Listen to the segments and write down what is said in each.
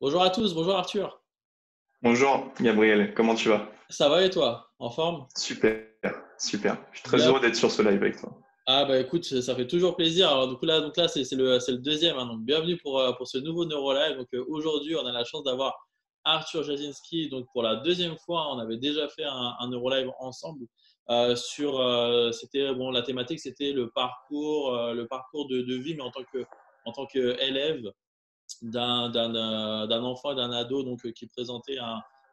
Bonjour à tous, bonjour Arthur. Bonjour Gabriel, comment tu vas? Ça va et toi? En forme? Super, super. Je suis très Bien. heureux d'être sur ce live avec toi. Ah bah écoute, ça fait toujours plaisir. Alors du coup là c'est le deuxième, hein. Donc bienvenue pour ce nouveau NeuroLive. Donc aujourd'hui on a la chance d'avoir Arthur Jasinski. Donc pour la deuxième fois, on avait déjà fait un NeuroLive ensemble c'était bon, la thématique c'était le parcours de vie, mais en tant que élève d'un enfant et d'un ado donc, qui présentait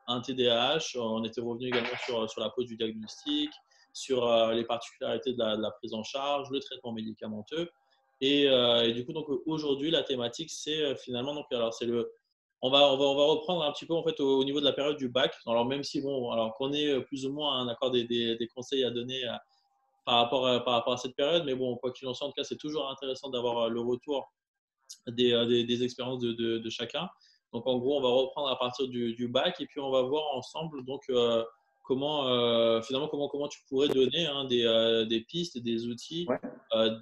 un TDAH. On était revenu également sur la pose du diagnostic, sur les particularités de la prise en charge, le traitement médicamenteux. Et du coup, donc, aujourd'hui, la thématique, c'est finalement, donc, alors, on va reprendre un petit peu en fait au niveau de la période du bac. Alors, même si, bon, alors qu'on ait plus ou moins un accord des conseils à donner par rapport à cette période, mais bon, quoi qu'il en soit, en tout cas, c'est toujours intéressant d'avoir le retour des expériences de chacun. Donc en gros, on va reprendre à partir du bac et puis on va voir ensemble donc comment finalement comment tu pourrais donner, hein, des pistes, des outils Ouais.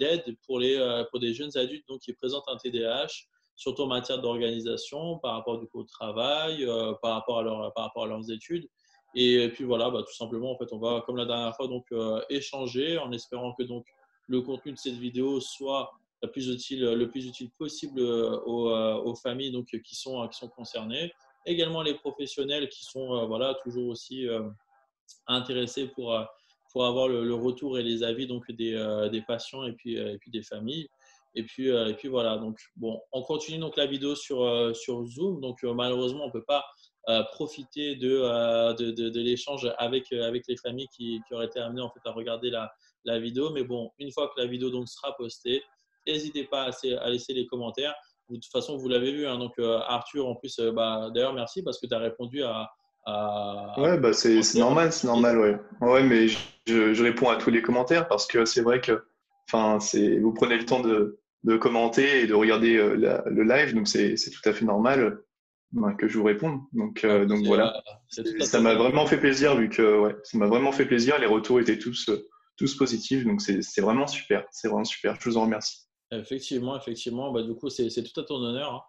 d'aide pour des jeunes adultes donc qui présentent un TDAH, surtout en matière d'organisation, par rapport du coup au travail, par rapport à leurs études. Et puis voilà, bah, tout simplement en fait, on va comme la dernière fois donc échanger en espérant que donc le contenu de cette vidéo soit le plus utile possible aux familles donc, qui sont concernées. Également les professionnels qui sont voilà, toujours aussi intéressés pour avoir le retour et les avis donc, des patients et puis des familles. Et puis voilà, donc bon, on continue donc la vidéo sur Zoom. Donc malheureusement, on ne peut pas profiter de l'échange avec les familles qui auraient été amenées en fait, à regarder la vidéo. Mais bon, une fois que la vidéo donc, sera postée, n'hésitez pas à laisser les commentaires. De toute façon, vous l'avez vu, hein, donc Arthur, en plus, bah, d'ailleurs, merci parce que tu as répondu à Ouais, bah c'est commentaires. normal, c'est normal, ouais. Ouais, mais je réponds à tous les commentaires parce que c'est vrai que, enfin, vous prenez le temps de commenter et de regarder le live, donc c'est tout à fait normal que je vous réponde. Donc, Ah, bah, donc voilà. c'est tout à Ça ton m'a honneur. vraiment fait plaisir vu que, ouais, ça m'a vraiment fait plaisir. Les retours étaient tous positifs, donc c'est vraiment super. C'est vraiment super. Je vous en remercie. Effectivement, effectivement. Bah, du coup, c'est tout à ton honneur, hein.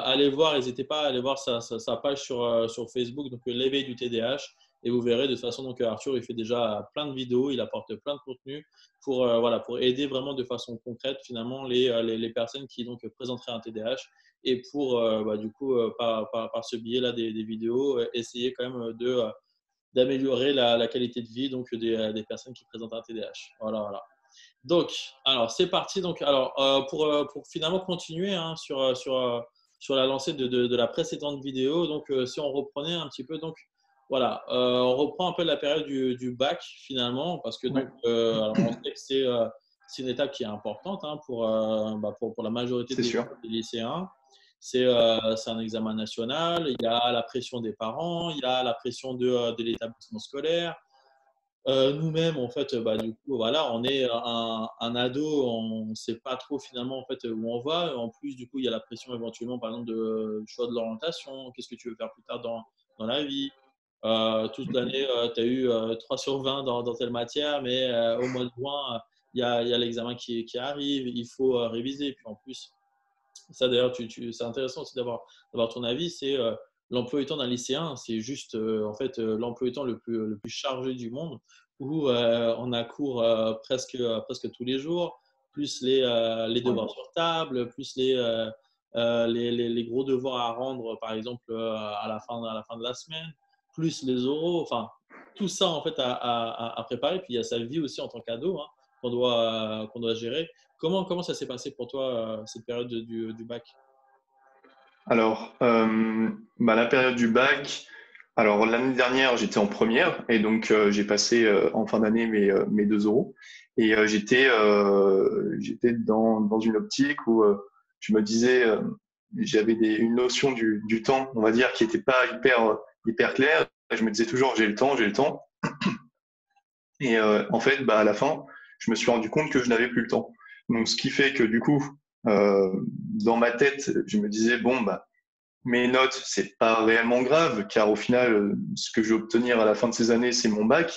Allez voir, n'hésitez pas à aller voir sa page sur Facebook, donc l'éveil du TDAH, et vous verrez de toute façon, donc Arthur, il fait déjà plein de vidéos, il apporte plein de contenu voilà, pour aider vraiment de façon concrète finalement les personnes qui donc présenteraient un TDAH et pour bah, du coup par ce biais-là des vidéos, essayer quand même d'améliorer la qualité de vie donc des personnes qui présentent un TDAH. Voilà, voilà. Donc, alors c'est parti. Donc, alors pour finalement continuer, hein, sur la lancée de la précédente vidéo. Donc, si on reprenait un petit peu, donc voilà, on reprend un peu la période du bac finalement, parce que Ouais, donc, alors on sait que c'est une étape qui est importante, hein, pour la majorité c'est des sûr. lycéens. C'est un examen national. Il y a la pression des parents, il y a la pression de l'établissement scolaire. Nous-mêmes, en fait, bah, du coup, voilà, on est un ado, on ne sait pas trop finalement en fait, où on va. En plus, du coup, il y a la pression éventuellement, par exemple, du choix de l'orientation. Qu'est-ce que tu veux faire plus tard dans la vie? Toute l'année, tu as eu 3 sur 20 dans telle matière, mais au mois de juin, il y a l'examen qui arrive, il faut réviser. Puis en plus, ça d'ailleurs, c'est intéressant aussi d'avoir ton avis, c'est l'emploi du temps d'un lycéen, c'est juste en fait l'emploi du temps le plus chargé du monde, où on a cours presque tous les jours, plus les Ouais. devoirs sur table, plus les gros devoirs à rendre, par exemple, à la fin de la semaine, plus les oraux, enfin, tout ça en fait à préparer. Puis il y a sa vie aussi en tant qu'ado, hein, qu'on doit gérer. Comment ça s'est passé pour toi, cette période du bac? Alors, bah, la période du bac, alors l'année dernière, j'étais en première et donc j'ai passé en fin d'année mes 2 euros et j'étais dans une optique où je me disais, j'avais une notion du temps, on va dire, qui n'était pas hyper claire. Et je me disais toujours, j'ai le temps, j'ai le temps. Et en fait, bah, à la fin, je me suis rendu compte que je n'avais plus le temps. Donc, ce qui fait que du coup, dans ma tête, je me disais, bon, bah, mes notes, c'est pas réellement grave, car au final, ce que je vais obtenir à la fin de ces années, c'est mon bac.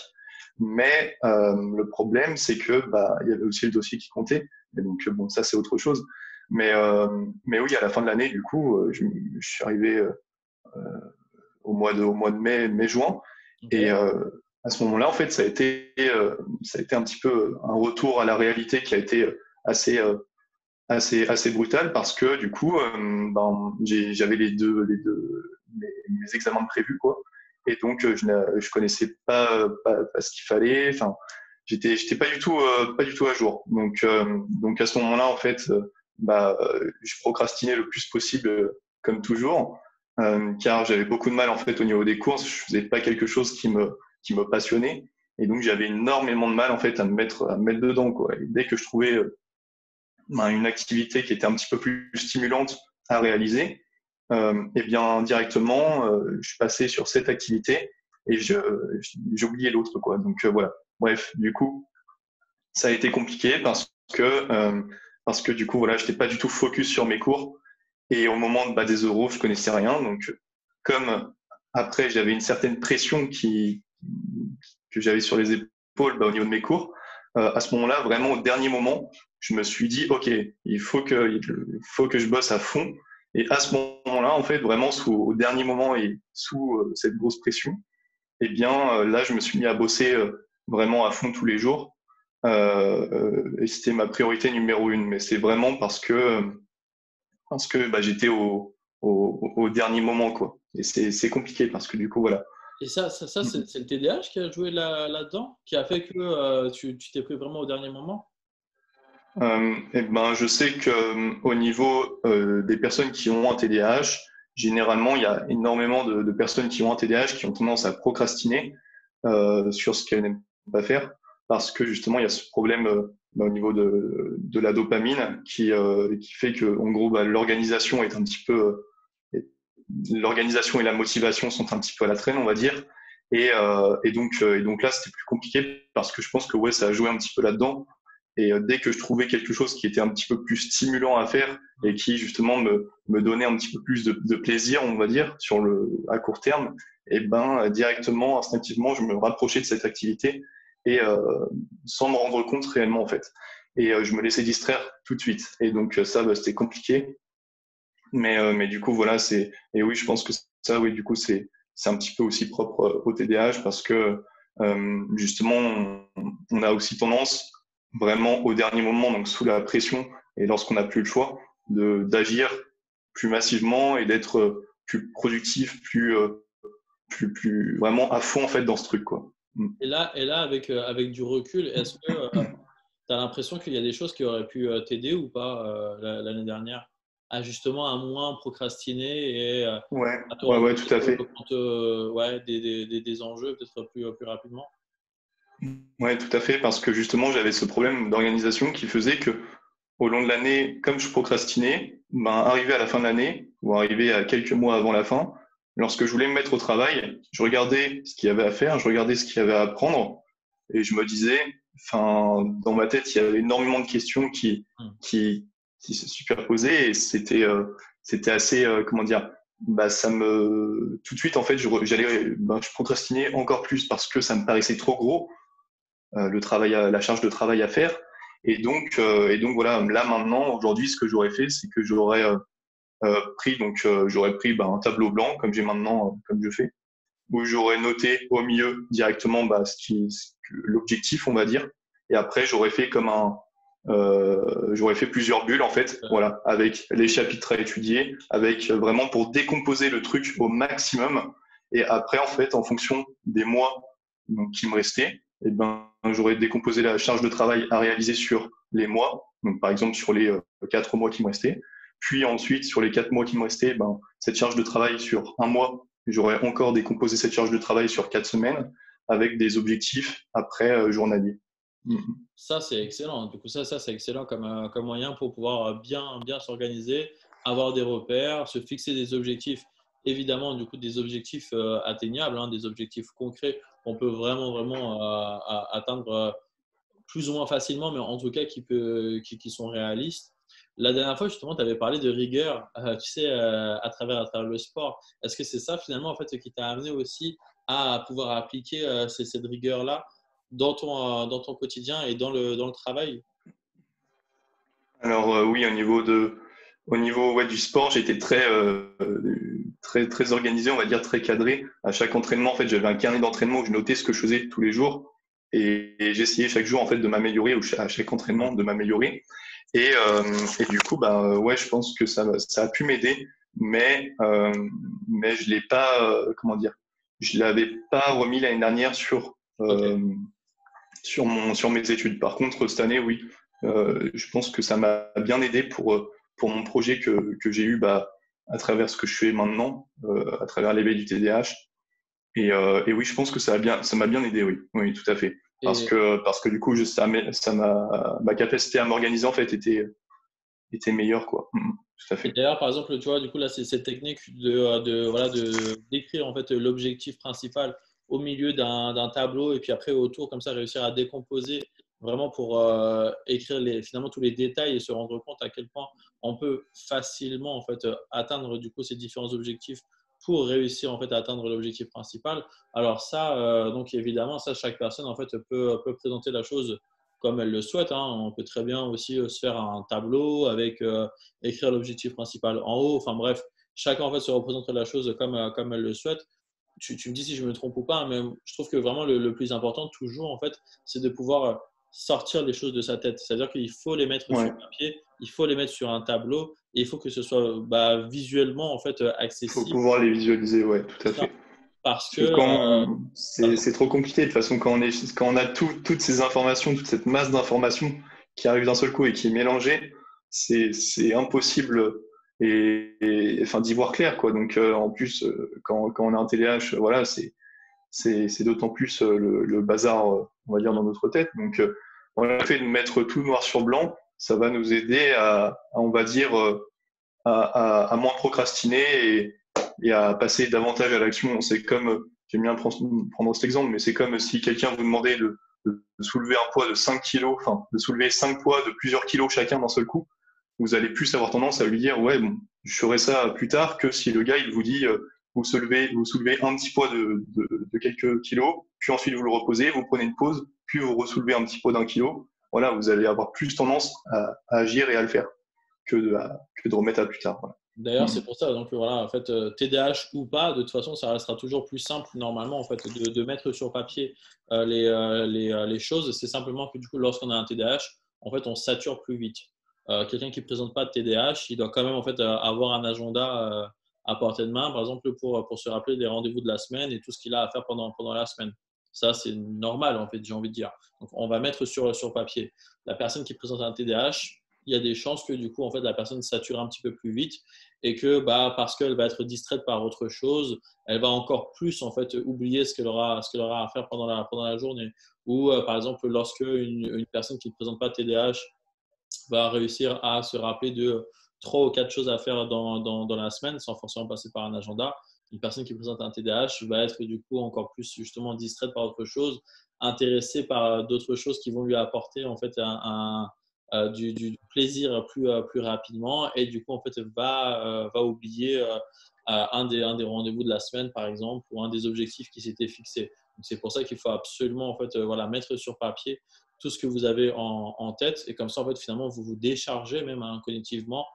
Mais le problème, c'est que bah, il y avait aussi le dossier qui comptait. Et donc bon, ça c'est autre chose. Mais oui, à la fin de l'année, du coup, je suis arrivé au mois de mai-juin. Et Ok. à ce moment-là, en fait, ça a été un petit peu un retour à la réalité qui a été assez, assez brutal parce que du coup, j'avais mes examens de prévus, quoi. Et donc, je connaissais pas ce qu'il fallait. Enfin, j'étais pas du tout à jour. Donc à ce moment-là, en fait, je procrastinais le plus possible, comme toujours, car j'avais beaucoup de mal en fait au niveau des courses. Je faisais pas quelque chose qui me passionnait, et donc j'avais énormément de mal en fait à me mettre dedans, quoi. Et dès que je trouvais une activité qui était un petit peu plus stimulante à réaliser, et bien directement, je passais sur cette activité et j'oubliais l'autre, quoi. Donc voilà. Bref, du coup, ça a été compliqué parce que du coup, voilà, j'étais pas du tout focus sur mes cours. Et au moment des euros, je connaissais rien. Donc, comme après, j'avais une certaine pression que j'avais sur les épaules, au niveau de mes cours, à ce moment-là, vraiment au dernier moment, je me suis dit, OK, il faut que je bosse à fond. Et à ce moment-là, en fait, vraiment au dernier moment et sous cette grosse pression, eh bien, là, je me suis mis à bosser vraiment à fond tous les jours. Et c'était ma priorité numéro une. Mais c'est vraiment parce que j'étais au dernier moment, quoi. Et c'est compliqué parce que du coup, voilà. Et c'est le TDAH qui a joué là-dedans, qui a fait que tu t'es pris vraiment au dernier moment? Et ben, je sais que au niveau des personnes qui ont un TDAH, généralement, il y a énormément de personnes qui ont un TDAH qui ont tendance à procrastiner sur ce qu'elles n'aiment pas faire parce que justement, il y a ce problème au niveau de la dopamine qui fait que, en gros, l'organisation est un petit peu l'organisation et la motivation sont un petit peu à la traîne, on va dire. Et donc là, c'était plus compliqué parce que je pense que ouais, ça a joué un petit peu là-dedans. Et dès que je trouvais quelque chose qui était un petit peu plus stimulant à faire et qui justement me donnait un petit peu plus de plaisir, on va dire, à court terme, et ben directement, instinctivement, je me rapprochais de cette activité et sans me rendre compte réellement en fait. Et je me laissais distraire tout de suite. Et donc ça, c'était compliqué. Mais du coup, voilà, et oui, je pense que ça, oui, du coup, c'est un petit peu aussi propre au TDAH parce que justement, on a aussi tendance vraiment au dernier moment, donc sous la pression et lorsqu'on n'a plus le choix, d'agir plus massivement et d'être plus productif, plus vraiment à fond en fait dans ce truc, quoi. Mm. Et là avec du recul, est-ce que tu as l'impression qu'il y a des choses qui auraient pu t'aider ou pas l'année dernière à justement à moins procrastiner et Ouais, à te ouais, rendre ouais, tout à fait. compte ouais, des enjeux peut-être plus rapidement? Ouais, tout à fait, parce que justement, j'avais ce problème d'organisation qui faisait que au long de l'année, comme je procrastinais, arrivé à la fin de l'année, ou arrivé à quelques mois avant la fin, lorsque je voulais me mettre au travail, je regardais ce qu'il y avait à faire, je regardais ce qu'il y avait à apprendre, et je me disais, enfin, dans ma tête, il y avait énormément de questions Hmm. qui, qui se superposaient, et c'était assez, comment dire, tout de suite, en fait, je procrastinais encore plus parce que ça me paraissait trop gros, la charge de travail à faire. Et donc voilà, là maintenant, aujourd'hui, ce que j'aurais fait, c'est que j'aurais pris un tableau blanc comme j'ai maintenant, comme je fais, où j'aurais noté au milieu directement l'objectif, on va dire, et après j'aurais fait j'aurais fait plusieurs bulles en fait, voilà, avec les chapitres à étudier, avec vraiment pour décomposer le truc au maximum. Et après, en fait, en fonction des mois donc, qui me restaient, eh ben, j'aurais décomposé la charge de travail à réaliser sur les mois, donc par exemple sur les 4 mois qui me restaient. Puis ensuite, sur les 4 mois qui me restaient, cette charge de travail sur un mois, j'aurais encore décomposé cette charge de travail sur 4 semaines avec des objectifs après journaliers. Mm. Ça, c'est excellent. Du coup, c'est excellent comme moyen pour pouvoir bien s'organiser, avoir des repères, se fixer des objectifs. Évidemment, du coup, des objectifs atteignables, hein, des objectifs concrets qu'on peut vraiment atteindre plus ou moins facilement, mais en tout cas qui sont réalistes. La dernière fois, justement, tu avais parlé de rigueur, tu sais, à travers le sport. Est-ce que c'est ça, finalement, en fait, ce qui t'a amené aussi à pouvoir appliquer cette rigueur-là dans ton quotidien et dans le travail? Alors oui, au niveau ouais, du sport, j'étais très organisé, on va dire très cadré. À chaque entraînement, en fait, j'avais un carnet d'entraînement où je notais ce que je faisais tous les jours et j'essayais chaque jour en fait de m'améliorer ou à chaque entraînement de m'améliorer. Et du coup, bah ouais, je pense que ça a pu m'aider, mais je l'ai pas, comment dire, je l'avais pas remis l'année dernière Ok. sur mes études. Par contre, cette année, oui, je pense que ça m'a bien aidé pour mon projet que j'ai eu bah, à travers ce que je fais maintenant, à travers l'éveil du TDAH. Et oui, je pense que ça m'a bien aidé, oui, oui, tout à fait. Et, Parce que du coup, ma capacité à m'organiser en fait était meilleure, quoi. Tout à et fait. d'ailleurs, par exemple, tu vois, du coup, là, c'est cette technique voilà, d'écrire en fait l'objectif principal au milieu d'un tableau et puis après autour, comme ça, réussir à décomposer vraiment pour écrire finalement tous les détails et se rendre compte à quel point on peut facilement en fait atteindre du coup ces différents objectifs pour réussir en fait à atteindre l'objectif principal. Alors ça, donc évidemment, ça, chaque personne en fait peut présenter la chose comme elle le souhaite, hein. On peut très bien aussi se faire un tableau avec écrire l'objectif principal en haut. Enfin bref, chacun en fait se représente la chose comme elle le souhaite. Tu me dis si je me trompe ou pas, mais je trouve que vraiment le plus important toujours en fait, c'est de pouvoir sortir les choses de sa tête. C'est-à-dire qu'il faut les mettre sur Ouais. papier, il faut les mettre sur un tableau et il faut que ce soit bah, visuellement en fait Il faut accessible. pouvoir les visualiser, ouais, tout à fait. Parce Parce que que c'est trop compliqué. De toute façon, quand on a toutes ces informations, toute cette masse d'informations qui arrive d'un seul coup et qui est mélangée, c'est impossible enfin, d'y voir clair, quoi. Donc, en plus, quand on a un TDAH, voilà, c'est d'autant plus le bazar, on va dire, dans notre tête. Donc, on a fait de mettre tout noir sur blanc, ça va nous aider on va dire, à moins procrastiner et à passer davantage à l'action. C'est comme, j'aime bien prendre cet exemple, mais c'est comme si quelqu'un vous demandait de soulever un poids de 5 kilos, enfin, de soulever 5 poids de plusieurs kilos chacun d'un seul coup. Vous allez plus avoir tendance à lui dire, ouais, bon, je ferai ça plus tard, que si le gars, il vous dit, vous soulevez un petit poids de quelques kilos, puis ensuite vous le reposez, vous prenez une pause, puis vous resoulevez un petit poids d'un kilo. Voilà, vous allez avoir plus tendance à agir et à le faire que de remettre à plus tard. Voilà. d'ailleurs, Mm. c'est pour ça. Donc voilà, en fait, TDAH ou pas, de toute façon, ça restera toujours plus simple normalement en fait de mettre sur papier les choses. C'est simplement que du coup, lorsqu'on a un TDAH, en fait, on sature plus vite. Quelqu'un qui ne présente pas de TDAH, il doit quand même en fait avoir un agenda à portée de main, par exemple pour se rappeler des rendez-vous de la semaine et tout ce qu'il a à faire pendant la semaine. Ça, c'est normal en fait, j'ai envie de dire. Donc, on va mettre sur papier. La personne qui présente un TDAH, il y a des chances que du coup, en fait, la personne sature un petit peu plus vite et que bah, parce qu'elle va être distraite par autre chose, elle va encore plus en fait oublier ce qu'elle aura à faire pendant la journée. Ou par exemple, lorsque une personne qui ne présente pas TDAH va réussir à se rappeler de trois ou quatre choses à faire dans la semaine sans forcément passer par un agenda. Une personne qui présente un TDAH va être du coup encore plus justement distraite par autre chose, intéressée par d'autres choses qui vont lui apporter en fait du plaisir plus rapidement et du coup en fait va oublier un des rendez-vous de la semaine par exemple ou un des objectifs qui s'était fixé. C'est pour ça qu'il faut absolument en fait voilà mettre sur papier tout ce que vous avez en tête et comme ça en fait finalement vous vous déchargez même hein, cognitivement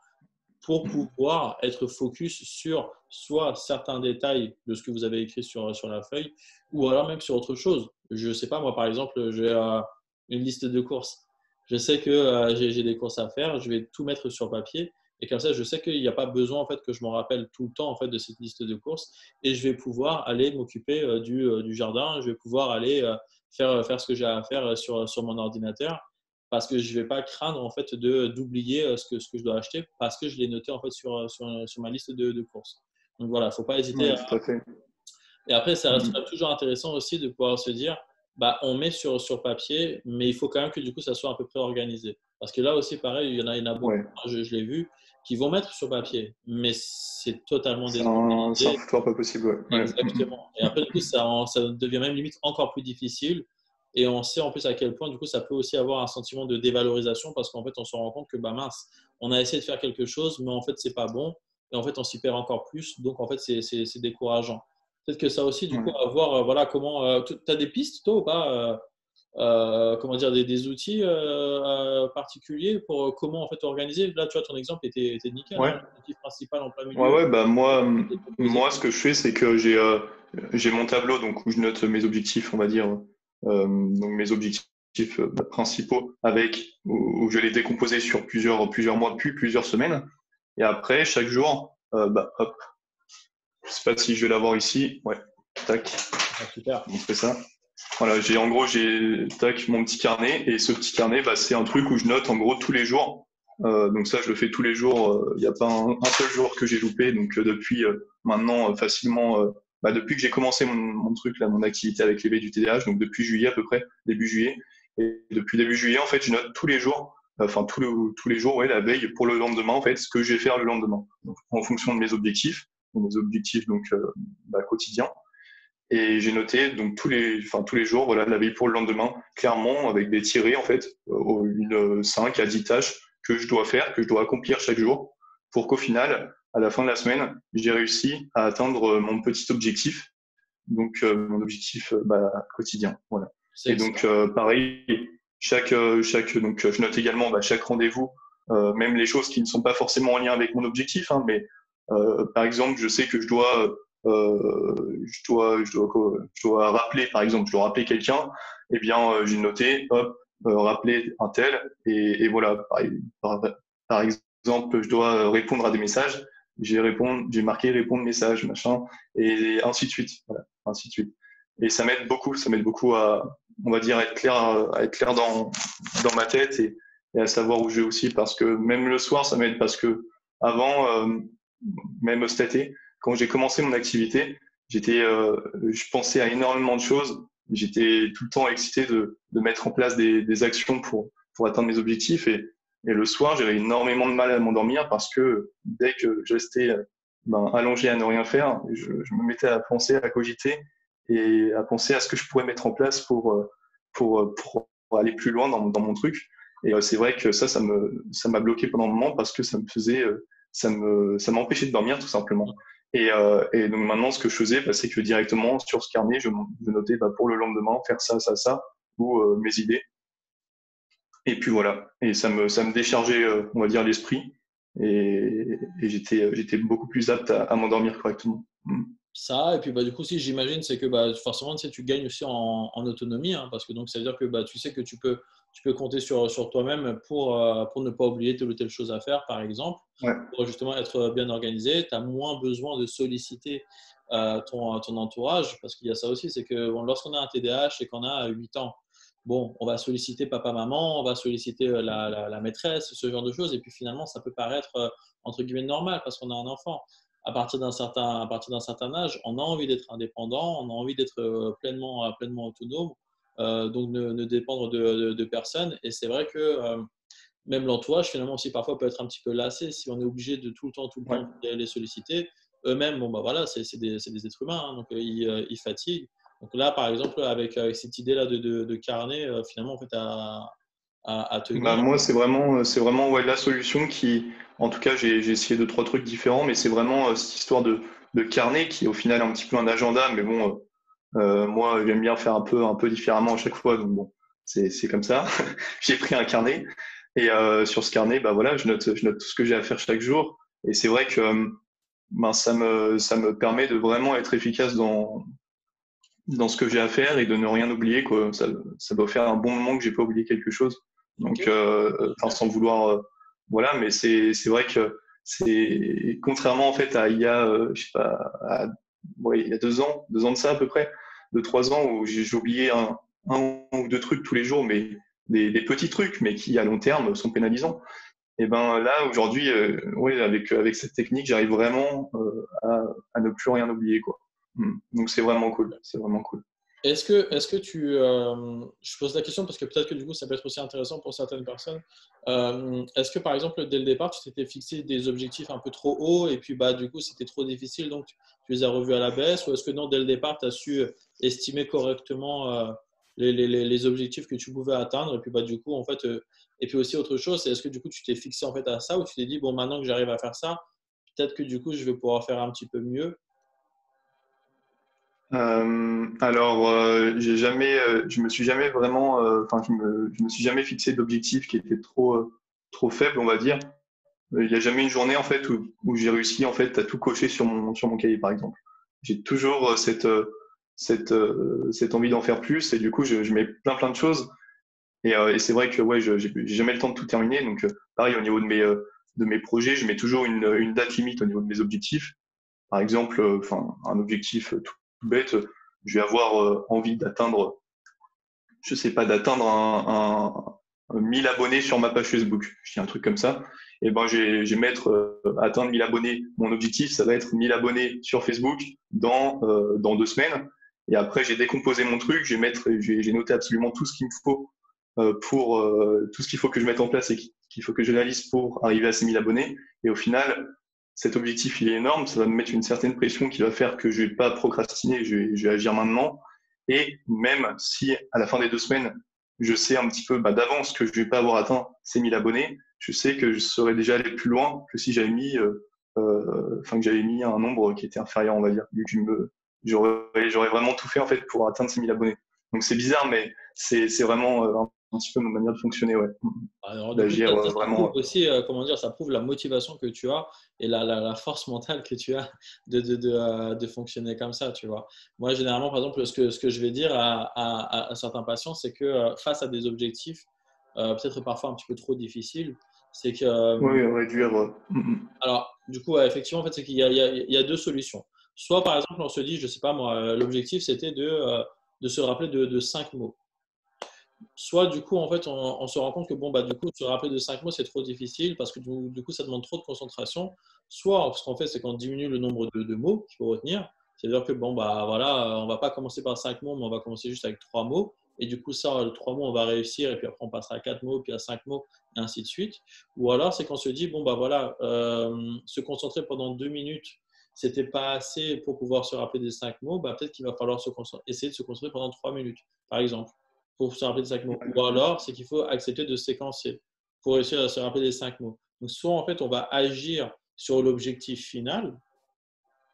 pour pouvoir être focus sur soit certains détails de ce que vous avez écrit sur la feuille ou alors même sur autre chose. Je ne sais pas, moi par exemple, j'ai une liste de courses. Je sais que j'ai des courses à faire, je vais tout mettre sur papier et comme ça je sais qu'il n'y a pas besoin en fait que je me rappelle tout le temps en fait de cette liste de courses et je vais pouvoir aller m'occuper du jardin, je vais pouvoir aller faire ce que j'ai à faire sur mon ordinateur parce que je ne vais pas craindre en fait d'oublier ce que je dois acheter parce que je l'ai noté en fait sur ma liste de courses. Donc voilà, il ne faut pas hésiter. Oui, tout à fait. Et après, ça reste Mm. quand même toujours intéressant aussi de pouvoir se dire, bah, on met sur papier, mais il faut quand même que du coup ça soit à peu près organisé. Parce que là aussi, pareil, il y en a beaucoup, Ouais, je l'ai vu, qui vont mettre sur papier, mais c'est totalement c'est un désorganisé. foutoir pas possible, ouais. Ouais. Exactement. Et après, du coup, ça devient même limite encore plus difficile. Et on sait en plus à quel point, du coup, ça peut aussi avoir un sentiment de dévalorisation parce qu'en fait, on se rend compte que, bah mince, on a essayé de faire quelque chose, mais en fait, c'est pas bon. Et en fait, on s'y perd encore plus. Donc, en fait, c'est décourageant. Peut-être que ça aussi, du coup, Ouais. à voir, voilà, comment. Tu as des pistes, toi, ou pas comment dire, des outils particuliers pour comment en fait organiser. Là, tu vois, ton exemple était nickel, Ouais. hein, l'objectif principal en plein Ouais, milieu ouais, bah et proposé. moi, ce que je fais, c'est que j'ai mon tableau donc où je note mes objectifs, on va dire, donc mes objectifs principaux où je vais les décomposer sur plusieurs mois, puis plusieurs semaines. Et après, chaque jour, hop, je sais pas si je vais l'avoir ici. Ouais, tac, Ah, super. on fait ça. Voilà, en gros, j'ai tac mon petit carnet et ce petit carnet, bah, c'est un truc où je note en gros tous les jours. Donc ça, je le fais tous les jours. Il n'y a pas un seul jour que j'ai loupé. Donc depuis maintenant facilement, depuis que j'ai commencé mon truc là, mon activité avec l'éveil du TDAH, donc depuis juillet à peu près, début juillet. Et depuis début juillet, en fait, je note tous les jours, enfin tous les jours, ouais, la veille pour le lendemain, en fait, ce que je vais faire le lendemain, donc, en fonction de mes objectifs donc quotidiens. Et j'ai noté donc tous les jours, voilà, la veille pour le lendemain, clairement avec des tirés en fait, une 5 à 10 tâches que je dois faire, que je dois accomplir chaque jour, pour qu'au final, à la fin de la semaine, j'ai réussi à atteindre mon petit objectif, donc mon objectif quotidien. Voilà. C'est Et donc excellent. pareil, donc je note également chaque rendez-vous, même les choses qui ne sont pas forcément en lien avec mon objectif, hein, mais par exemple, je sais que je dois rappeler, par exemple, je dois rappeler quelqu'un, eh bien, j'ai noté, hop, rappeler un tel, et voilà, par, par exemple, je dois répondre à des messages, j'ai marqué répondre message, machin, et ainsi de suite, voilà, ainsi de suite. Et ça m'aide beaucoup à, on va dire, à être clair dans ma tête et à savoir où je vais aussi, parce que même le soir, ça m'aide parce que avant, même cet été, quand j'ai commencé mon activité, je pensais à énormément de choses. J'étais tout le temps excité de mettre en place des actions pour atteindre mes objectifs. Et le soir, j'avais énormément de mal à m'endormir parce que dès que je restais allongé à ne rien faire, je me mettais à penser, à cogiter et à penser à ce que je pourrais mettre en place pour aller plus loin dans mon truc. Et c'est vrai que ça m'a bloqué pendant un moment parce que ça m'empêchait de dormir tout simplement. Et donc maintenant, ce que je faisais, c'est que directement sur ce carnet, je notais pour le lendemain faire ça, ça, ça, ou mes idées. Et puis voilà. Et ça me déchargeait, on va dire, l'esprit. Et j'étais beaucoup plus apte à m'endormir correctement. Mm. Ça, et puis du coup, si j'imagine, c'est que forcément, tu sais, tu gagnes aussi en autonomie, hein, parce que donc, ça veut dire que tu sais que tu peux compter sur toi-même pour ne pas oublier telle ou telle chose à faire, par exemple, Ouais. pour justement être bien organisé. Tu as moins besoin de solliciter ton entourage, parce qu'il y a ça aussi, c'est que bon, lorsqu'on a un TDAH et qu'on a 8 ans, bon, on va solliciter papa, maman, on va solliciter la maîtresse, ce genre de choses, et puis finalement, ça peut paraître, entre guillemets, normal, parce qu'on a un enfant à partir d'un certain âge, on a envie d'être indépendant, on a envie d'être pleinement autonome, donc ne dépendre de personne. Et c'est vrai que même l'entourage, finalement, aussi parfois peut être un petit peu lassé si on est obligé de tout le Ouais. temps les solliciter. Eux-mêmes, bon, voilà, c'est des êtres humains, hein, donc ils fatiguent. Donc là, par exemple, avec cette idée-là de carnet, finalement, en fait, à tenir. Moi, c'est vraiment ouais, la solution qui, en tout cas, j'ai essayé deux, trois trucs différents, mais c'est vraiment cette histoire de carnet qui est au final un petit peu un agenda, mais bon, moi, j'aime bien faire un peu différemment à chaque fois, donc bon, c'est comme ça. J'ai pris un carnet et sur ce carnet, voilà, je note tout ce que j'ai à faire chaque jour, et c'est vrai que ça me permet de vraiment être efficace dans ce que j'ai à faire et de ne rien oublier, quoi. Ça doit faire un bon moment que j'ai pas oublié quelque chose. Ok, Donc, sans vouloir, voilà, mais c'est vrai que c'est contrairement en fait à il y a, je sais pas, ouais, il y a 2 ans de ça à peu près, 3 ans où j'ai oublié un ou deux trucs tous les jours, mais des petits trucs, mais qui à long terme sont pénalisants. Et ben là aujourd'hui, ouais, avec cette technique, j'arrive vraiment à ne plus rien oublier, quoi. Donc c'est vraiment cool, c'est vraiment cool. Est-ce que je pose la question parce que peut-être que du coup ça peut être aussi intéressant pour certaines personnes. Est-ce que par exemple dès le départ tu t'étais fixé des objectifs un peu trop hauts et puis du coup c'était trop difficile donc tu les as revus à la baisse ou est-ce que non dès le départ tu as su estimer correctement les objectifs que tu pouvais atteindre et puis du coup en fait et puis aussi autre chose c'est est-ce que du coup tu t'es fixé en fait à ça ou tu t'es dit bon maintenant que j'arrive à faire ça peut-être que du coup je vais pouvoir faire un petit peu mieux. J'ai jamais, je me suis jamais vraiment, je me suis jamais fixé d'objectif qui était trop faible, on va dire. Il n'y a jamais une journée en fait où j'ai réussi en fait à tout cocher sur mon cahier, par exemple. J'ai toujours cette envie d'en faire plus et du coup je mets plein de choses et c'est vrai que ouais, j'ai jamais le temps de tout terminer. Donc pareil au niveau de mes projets, je mets toujours une date limite au niveau de mes objectifs. Par exemple, un objectif tout bête, je vais avoir envie d'atteindre, je sais pas, d'atteindre un 1000 abonnés sur ma page Facebook. Je dis un truc comme ça. Et ben, je vais mettre atteindre 1000 abonnés. Mon objectif, ça va être 1000 abonnés sur Facebook dans 2 semaines. Et après, j'ai décomposé mon truc. J'ai noté absolument tout ce qu'il me faut pour tout ce qu'il faut que je mette en place et qu'il faut que je réalise pour arriver à ces 1000 abonnés. Et au final, cet objectif, il est énorme. Ça va me mettre une certaine pression qui va faire que je vais pas procrastiner. Je vais agir maintenant. Et même si à la fin des 2 semaines, je sais un petit peu d'avance que je vais pas avoir atteint ces 1000 abonnés, je sais que je serais déjà allé plus loin que si que j'avais mis un nombre qui était inférieur, on va dire. Vu que j'aurais vraiment tout fait en fait pour atteindre ces 1000 abonnés. Donc c'est bizarre, mais c'est vraiment un petit peu ma manière de fonctionner, ouais. Alors, du coup, D'agir ça prouve vraiment. aussi, comment dire, ça prouve la motivation que tu as et la force mentale que tu as de fonctionner comme ça, tu vois. Moi, généralement, par exemple, ce que je vais dire à certains patients, c'est que face à des objectifs, peut-être parfois un petit peu trop difficiles, c'est que, Oui, réduire. alors, du coup, ouais, effectivement, en fait, c'est qu'il y a deux solutions. Soit, par exemple, on se dit, je sais pas moi, l'objectif, c'était de se rappeler de 5 mots. Soit du coup, en fait, on se rend compte que bon, bah, du coup, se rappeler de 5 mots, c'est trop difficile parce que du coup, ça demande trop de concentration. Soit, ce qu'on fait, c'est qu'on diminue le nombre de mots qu'il faut retenir. C'est-à-dire que bon, bah, voilà, on va pas commencer par 5 mots, mais on va commencer juste avec 3 mots. Et du coup, ça, les 3 mots, on va réussir. Et puis après, on passera à 4 mots, puis à 5 mots, et ainsi de suite. Ou alors, c'est qu'on se dit, bon, bah voilà, se concentrer pendant 2 minutes, c'était pas assez pour pouvoir se rappeler des 5 mots. Bah, peut-être qu'il va falloir essayer de se concentrer pendant 3 minutes, par exemple pour se rappeler des 5 mots. Ou alors, c'est qu'il faut accepter de séquencer pour réussir à se rappeler des 5 mots. Donc, soit en fait, on va agir sur l'objectif final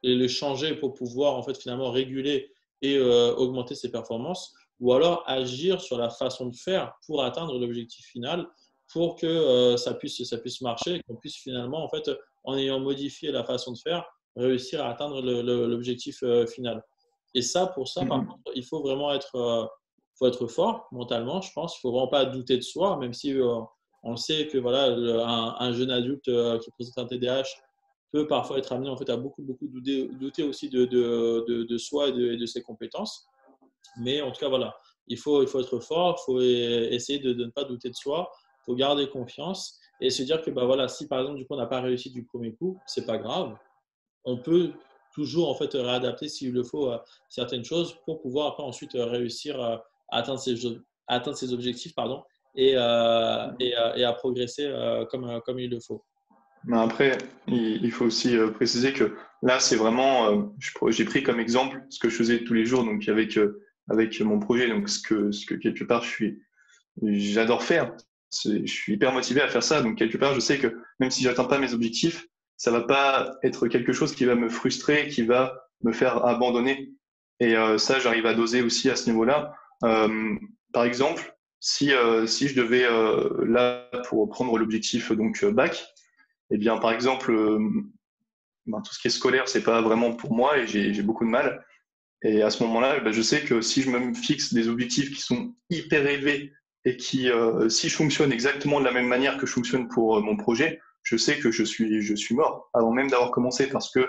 et le changer pour pouvoir en fait finalement réguler et augmenter ses performances, ou alors agir sur la façon de faire pour atteindre l'objectif final pour que ça puisse marcher et qu'on puisse finalement en fait en ayant modifié la façon de faire réussir à atteindre l'objectif final. Et ça, pour ça, par contre, il faut vraiment faut être fort mentalement, je pense. Il ne faut vraiment pas douter de soi, même si on sait que voilà, un jeune adulte qui présente un TDAH peut parfois être amené en fait, à beaucoup douter aussi de soi et de ses compétences. Mais en tout cas, voilà, il faut être fort, il faut essayer de ne pas douter de soi, il faut garder confiance et se dire que bah, voilà, si par exemple, du coup, on n'a pas réussi du premier coup, c'est pas grave. On peut toujours en fait réadapter s'il le faut certaines choses pour pouvoir après ensuite réussir à atteindre ses objectifs pardon, et à progresser comme il le faut. Mais après, il faut aussi préciser que là, c'est vraiment, j'ai pris comme exemple ce que je faisais tous les jours, donc avec mon projet, donc ce que quelque part j'adore faire. Je suis hyper motivé à faire ça, donc quelque part, je sais que même si j'atteins pas mes objectifs, ça va pas être quelque chose qui va me frustrer, qui va me faire abandonner. Et ça, j'arrive à doser aussi à ce niveau-là. Par exemple, si je devais là pour prendre l'objectif donc bac, eh bien, par exemple, tout ce qui est scolaire, c'est pas vraiment pour moi et j'ai beaucoup de mal. Et à ce moment-là, je sais que si je me fixe des objectifs qui sont hyper élevés et si je fonctionne exactement de la même manière que je fonctionne pour mon projet, je sais que je suis mort avant même d'avoir commencé parce que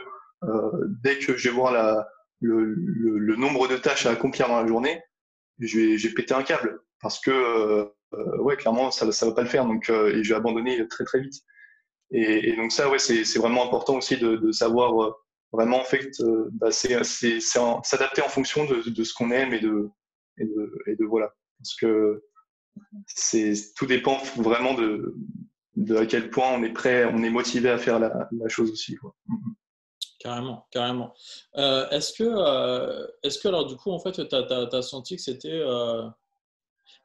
dès que je vais voir le nombre de tâches à accomplir dans la journée, je vais péter un câble parce que ouais, clairement, ça va pas le faire. Donc, et je vais abandonner très très vite. Et donc ça, ouais, c'est vraiment important aussi de savoir vraiment en fait, s'adapter en fonction de ce qu'on aime et de voilà. Parce que tout dépend vraiment de à quel point on est prêt, on est motivé à faire la chose aussi, quoi. Carrément, carrément. Est-ce que alors du coup en fait tu as senti que c'était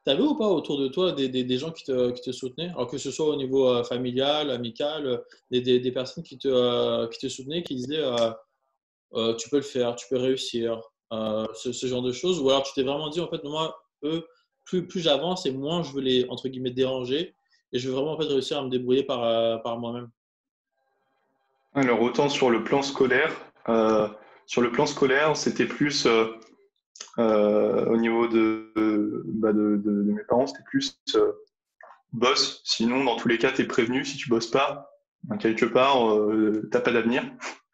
t'avais ou pas autour de toi des gens qui te soutenaient, alors que ce soit au niveau familial, amical, des personnes qui te soutenaient, qui disaient tu peux le faire, tu peux réussir. ce genre de choses? Ou alors tu t'es vraiment dit, en fait, moi, eux, plus j'avance et moins je veux les, entre guillemets, déranger et je veux vraiment en fait, réussir à me débrouiller par moi-même? Alors, autant sur le plan scolaire, c'était plus au niveau de mes parents, c'était plus bosse. Sinon, dans tous les cas, t'es prévenu. Si tu bosses pas, ben, quelque part, t'as pas d'avenir.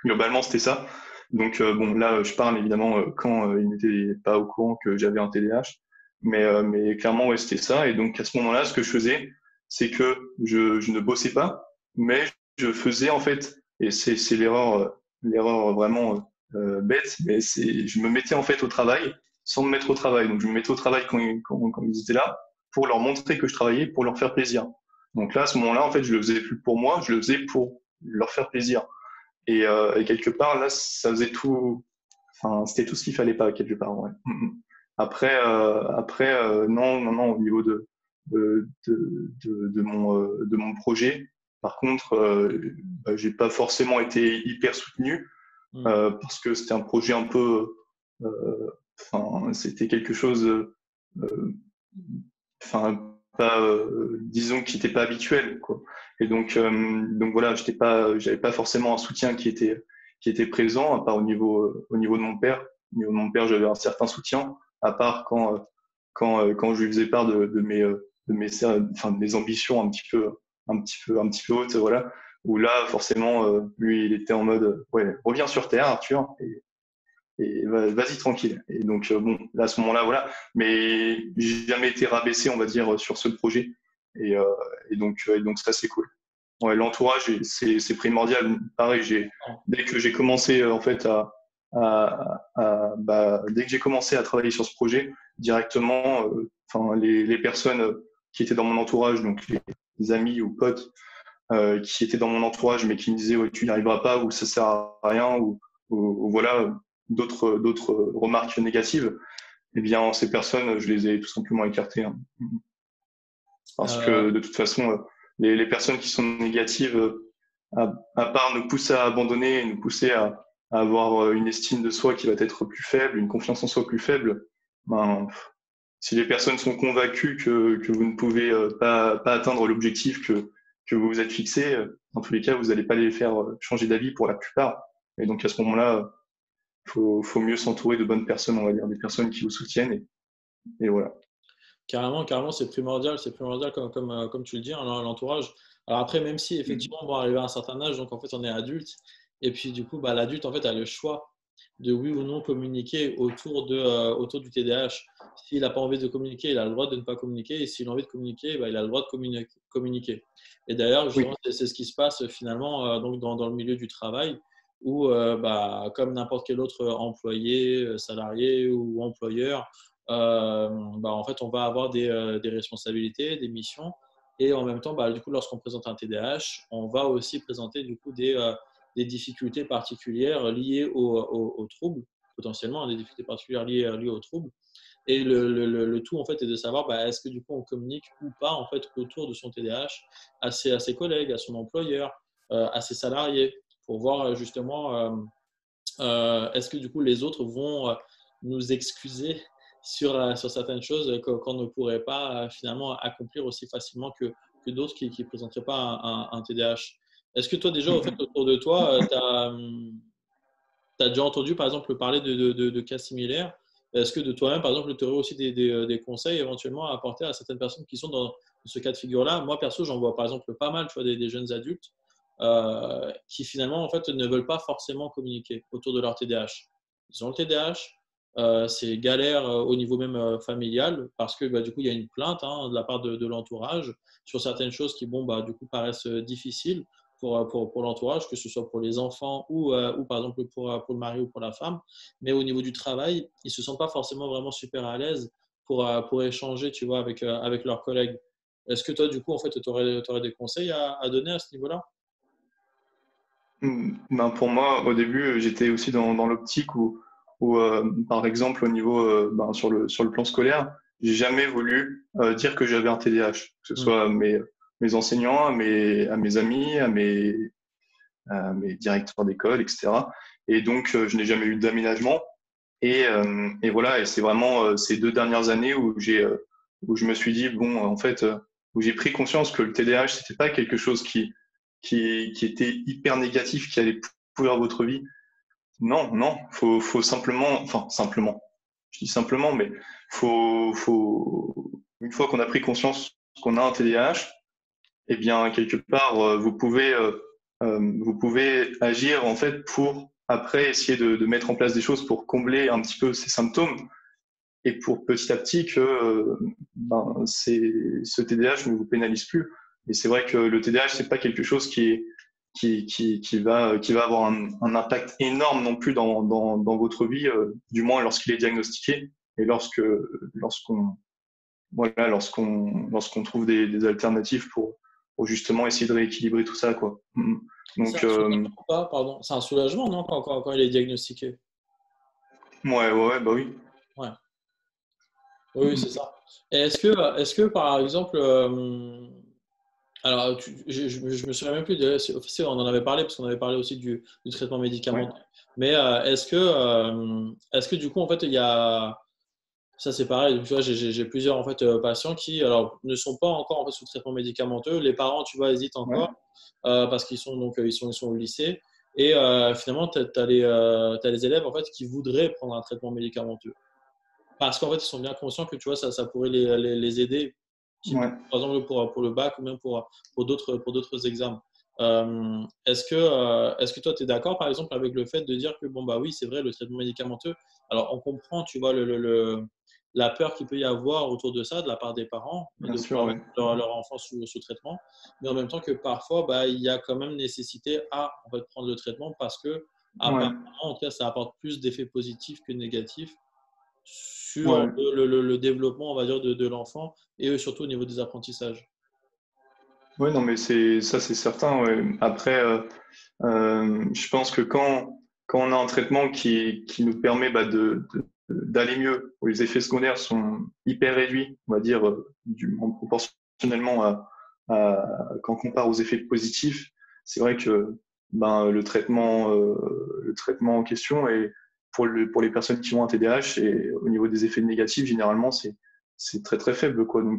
Globalement, c'était ça. Donc, bon, là, je parle évidemment quand ils n'étaient pas au courant que j'avais un TDAH. Mais clairement, ouais, c'était ça. Et donc, à ce moment-là, ce que je faisais, c'est que je ne bossais pas, mais je faisais, en fait, et c'est l'erreur vraiment bête, mais je me mettais en fait au travail sans me mettre au travail. Donc, je me mettais au travail quand ils étaient là pour leur montrer que je travaillais, pour leur faire plaisir. Donc là, à ce moment-là, en fait, je le faisais plus pour moi, je le faisais pour leur faire plaisir. Et quelque part, là, ça faisait tout. Enfin, c'était tout ce qu'il fallait pas quelque part. Ouais. Après, non, au niveau de mon projet. Par contre, bah, j'ai pas forcément été hyper soutenu Mmh. parce que c'était un projet un peu. Enfin, c'était quelque chose. Enfin, pas, disons qui n'était pas habituel, quoi. Et donc voilà, j'avais pas forcément un soutien qui était présent, à part au niveau de mon père. Au niveau de mon père, j'avais un certain soutien, à part quand je lui faisais part enfin, de mes ambitions un petit peu hautes, voilà. Où là, forcément, lui, il était en mode, ouais, reviens sur terre, Arthur, et vas-y tranquille. Et donc bon, là à ce moment-là, voilà. Mais j'ai jamais été rabaissé, on va dire, sur ce projet. Et, euh, et donc ça c'est cool. Ouais, l'entourage, c'est primordial. Pareil, dès que j'ai commencé en fait dès que j'ai commencé à travailler sur ce projet, directement, enfin les personnes qui étaient dans mon entourage, donc les amis ou potes qui étaient dans mon entourage, mais qui me disaient ouais, tu n'y arriveras pas ou ça sert à rien ou voilà d'autres remarques négatives, eh bien ces personnes, je les ai tout simplement écartées. Hein. Parce Euh, que de toute façon, les personnes qui sont négatives, à part nous pousser à abandonner et nous pousser à avoir une estime de soi qui va être plus faible, une confiance en soi plus faible, ben, si les personnes sont convaincues que vous ne pouvez pas atteindre l'objectif que vous vous êtes fixé, dans tous les cas, vous n'allez pas les faire changer d'avis pour la plupart. Et donc à ce moment-là, faut mieux s'entourer de bonnes personnes, on va dire, des personnes qui vous soutiennent. Et voilà. Carrément, carrément, c'est primordial comme tu le dis, hein, l'entourage. Alors après, même si Mm. effectivement, bon, arrivé à un certain âge, donc en fait, on est adulte, et puis du coup, bah, l'adulte, en fait, a le choix de oui ou non communiquer autour du TDAH. S'il n'a pas envie de communiquer, il a le droit de ne pas communiquer, et s'il a envie de communiquer, bah, il a le droit de communiquer. Et d'ailleurs, justement, Oui. c'est ce qui se passe finalement donc dans le milieu du travail, où bah, comme n'importe quel autre employé, salarié ou employeur, bah, en fait, on va avoir des responsabilités, des missions. Et en même temps, bah, du coup, lorsqu'on présente un TDAH, on va aussi présenter du coup des difficultés particulières liées au trouble, potentiellement, hein, des difficultés particulières liées au trouble. Et le tout, en fait, est de savoir bah, est-ce que du coup, on communique ou pas en fait, autour de son TDAH à ses collègues, à son employeur, à ses salariés, pour voir justement est-ce que du coup, les autres vont nous excuser sur certaines choses qu'on ne pourrait pas finalement accomplir aussi facilement que d'autres qui ne présenteraient pas un TDAH. Est-ce que toi, déjà, au fait, Mm, autour de toi, tu as, déjà entendu, par exemple, parler de cas similaires? Est-ce que de toi-même, par exemple, tu aurais aussi des conseils éventuellement à apporter à certaines personnes qui sont dans ce cas de figure-là? Moi, perso, j'en vois par exemple pas mal, tu vois, des jeunes adultes qui finalement, en fait, ne veulent pas forcément communiquer autour de leur TDAH. Ils ont le TDAH, c'est galère au niveau même familial parce que bah, du coup, il y a une plainte hein, de la part de l'entourage sur certaines choses qui, bon, bah, du coup, paraissent difficiles pour l'entourage, que ce soit pour les enfants ou par exemple pour le mari ou pour la femme. Mais au niveau du travail, ils ne se sentent pas forcément vraiment super à l'aise pour échanger, tu vois, avec leurs collègues. Est-ce que toi, du coup, en fait, tu aurais, des conseils à donner à ce niveau-là? Ben pour moi, au début, j'étais aussi dans l'optique où par exemple, au niveau, ben, sur le plan scolaire, j'ai jamais voulu dire que j'avais un TDAH, que ce Mm. soit à mes enseignants, à mes amis, à mes directeurs d'école, etc. Et donc, je n'ai jamais eu d'aménagement. Et voilà, et c'est vraiment ces 2 dernières années où je me suis dit, bon, en fait, où j'ai pris conscience que le TDAH, c'était pas quelque chose qui était hyper négatif, qui allait pourrir votre vie. Non, non, faut simplement, enfin, simplement, je dis simplement, mais une fois qu'on a pris conscience qu'on a un TDAH, eh bien, quelque part, vous pouvez agir, en fait, pour après essayer de mettre en place des choses pour combler un petit peu ces symptômes et pour petit à petit que ce TDAH ne vous pénalise plus. Et c'est vrai que le TDAH, c'est pas quelque chose qui va avoir un impact énorme non plus dans votre vie, du moins lorsqu'il est diagnostiqué et lorsqu'on voilà, lorsqu'on trouve des alternatives pour justement essayer de rééquilibrer tout ça, quoi. C'est Donc, un soulagement ou pas, pardon. C'est un soulagement, non, quand il est diagnostiqué? ouais, bah oui. Ouais. Oui, oui, c'est ça. Et est-ce que par exemple, alors je me souviens même plus si on en avait parlé parce qu'on avait parlé aussi du traitement Ouais, médicamenteux. Mais est-ce que du coup en fait il y a ça c'est pareil. Tu vois, j'ai plusieurs en fait patients qui alors ne sont pas encore en fait sous traitement médicamenteux. Les parents, tu vois, hésitent ouais, encore parce qu'ils sont donc ils sont au lycée. Et finalement, t'as les élèves en fait qui voudraient prendre un traitement médicamenteux. Parce qu'en fait, ils sont bien conscients que tu vois, ça pourrait les aider, ouais. par exemple pour le bac ou même pour d'autres examens. Est-ce que toi, tu es d'accord, par exemple, avec le fait de dire que, bon, bah oui, c'est vrai, le traitement médicamenteux, alors on comprend, tu vois, la peur qu'il peut y avoir autour de ça de la part des parents, Bien de sûr, vouloir ouais. mettre leur enfant sous traitement, mais en même temps que parfois, bah, il y a quand même nécessité à en fait, prendre le traitement parce que, Ouais, apparemment, en tout cas, ça apporte plus d'effets positifs que négatifs sur ouais. le développement, on va dire, de l'enfant et surtout au niveau des apprentissages. Ouais, non, mais c'est certain, ouais. Après, je pense que quand on a un traitement qui nous permet d'aller mieux, où les effets secondaires sont hyper réduits, on va dire, proportionnellement quand on compare aux effets positifs, c'est vrai que ben, le traitement en question est pour les personnes qui ont un TDAH et au niveau des effets négatifs, généralement, c'est très très faible, quoi. Ouais,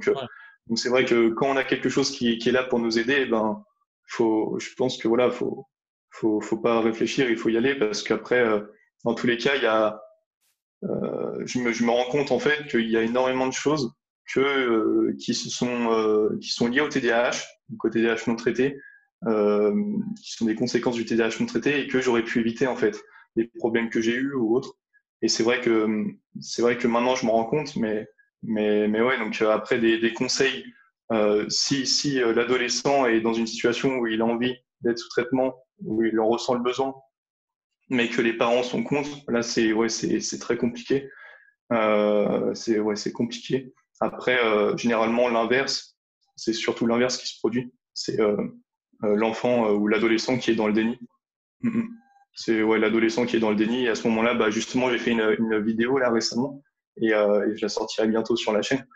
Donc c'est vrai que quand on a quelque chose qui est là pour nous aider, eh ben, je pense que voilà, faut pas réfléchir, il faut y aller parce qu'après, dans tous les cas, je me rends compte en fait qu'il y a énormément de choses qui sont liées au TDAH, donc au TDAH non traité, euh, qui sont des conséquences du TDAH non traité et que j'aurais pu éviter en fait, des problèmes que j'ai eus ou autres. Et c'est vrai que maintenant je me rends compte, mais ouais, donc après des conseils, si l'adolescent est dans une situation où il a envie d'être sous traitement, où il en ressent le besoin, mais que les parents sont contre, là c'est très compliqué. C'est compliqué. Après, généralement l'inverse, c'est surtout l'inverse qui se produit. C'est l'enfant ou l'adolescent qui est dans le déni. Mm, mm. C'est ouais, l'adolescent qui est dans le déni. Et à ce moment-là, bah, justement, j'ai fait une vidéo là récemment et je la sortirai bientôt sur la chaîne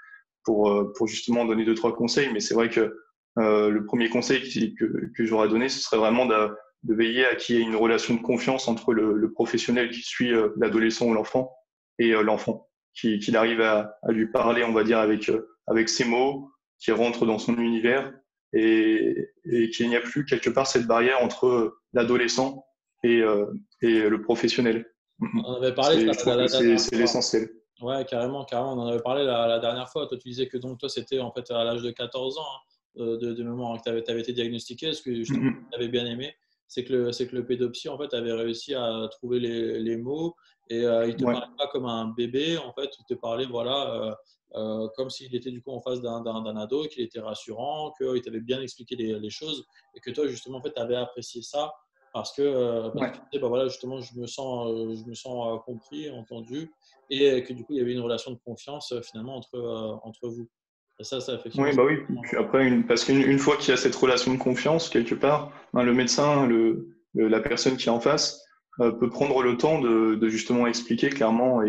pour justement donner 2, 3 conseils. Mais c'est vrai que le premier conseil que j'aurais donné, ce serait vraiment de veiller à qu'il y ait une relation de confiance entre le professionnel qui suit l'adolescent ou l'enfant et l'enfant, qu'il arrive à lui parler, on va dire, avec ses mots, qui rentre dans son univers et qu'il n'y a plus quelque part cette barrière entre l'adolescent et le professionnel. on en avait parlé Je trouve que la dernière c'est fois. l'essentiel. Ouais, carrément, carrément. On en avait parlé la dernière fois. Toi, tu disais que donc toi, c'était en fait à l'âge de 14 ans de mémoire hein, que tu avais été diagnostiqué. Ce que justement tu avais bien aimé, c'est que le pédopsie en fait avait réussi à trouver les mots et il te Ouais, parlait pas comme un bébé. En fait, il te parlait voilà comme s'il était du coup en face d'un ado, qu'il était rassurant, qu'il t'avait bien expliqué les choses et que toi justement en fait tu avais apprécié ça parce que ouais. tu disais bah voilà justement je me sens compris, entendu et que du coup, il y avait une relation de confiance finalement entre vous. Et ça, effectivement, Oui, c'est bah oui. vraiment Puis après, parce qu'une fois qu'il y a cette relation de confiance, quelque part, ben, le médecin, la personne qui est en face, peut prendre le temps de justement expliquer clairement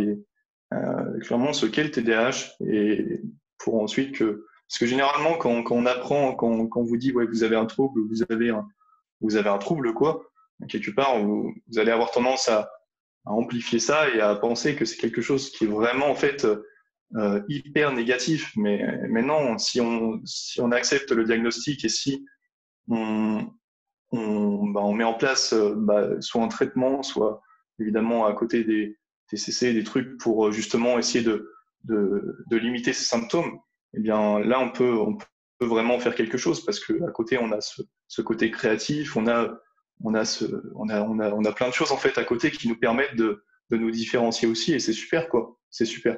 ce qu'est le TDAH et pour ensuite que. Parce que généralement, quand on apprend, quand on vous dit, ouais, vous avez un trouble, vous avez un trouble, quoi, quelque part, vous allez avoir tendance amplifier ça et à penser que c'est quelque chose qui est vraiment en fait hyper négatif. Mais non, si on accepte le diagnostic et si on, on met en place soit un traitement, soit évidemment à côté des TCC, des trucs pour justement essayer de limiter ces symptômes, eh bien là on peut vraiment faire quelque chose parce que à côté on a ce côté créatif, on a plein de choses en fait à côté qui nous permettent de nous différencier aussi et c'est super quoi, c'est super.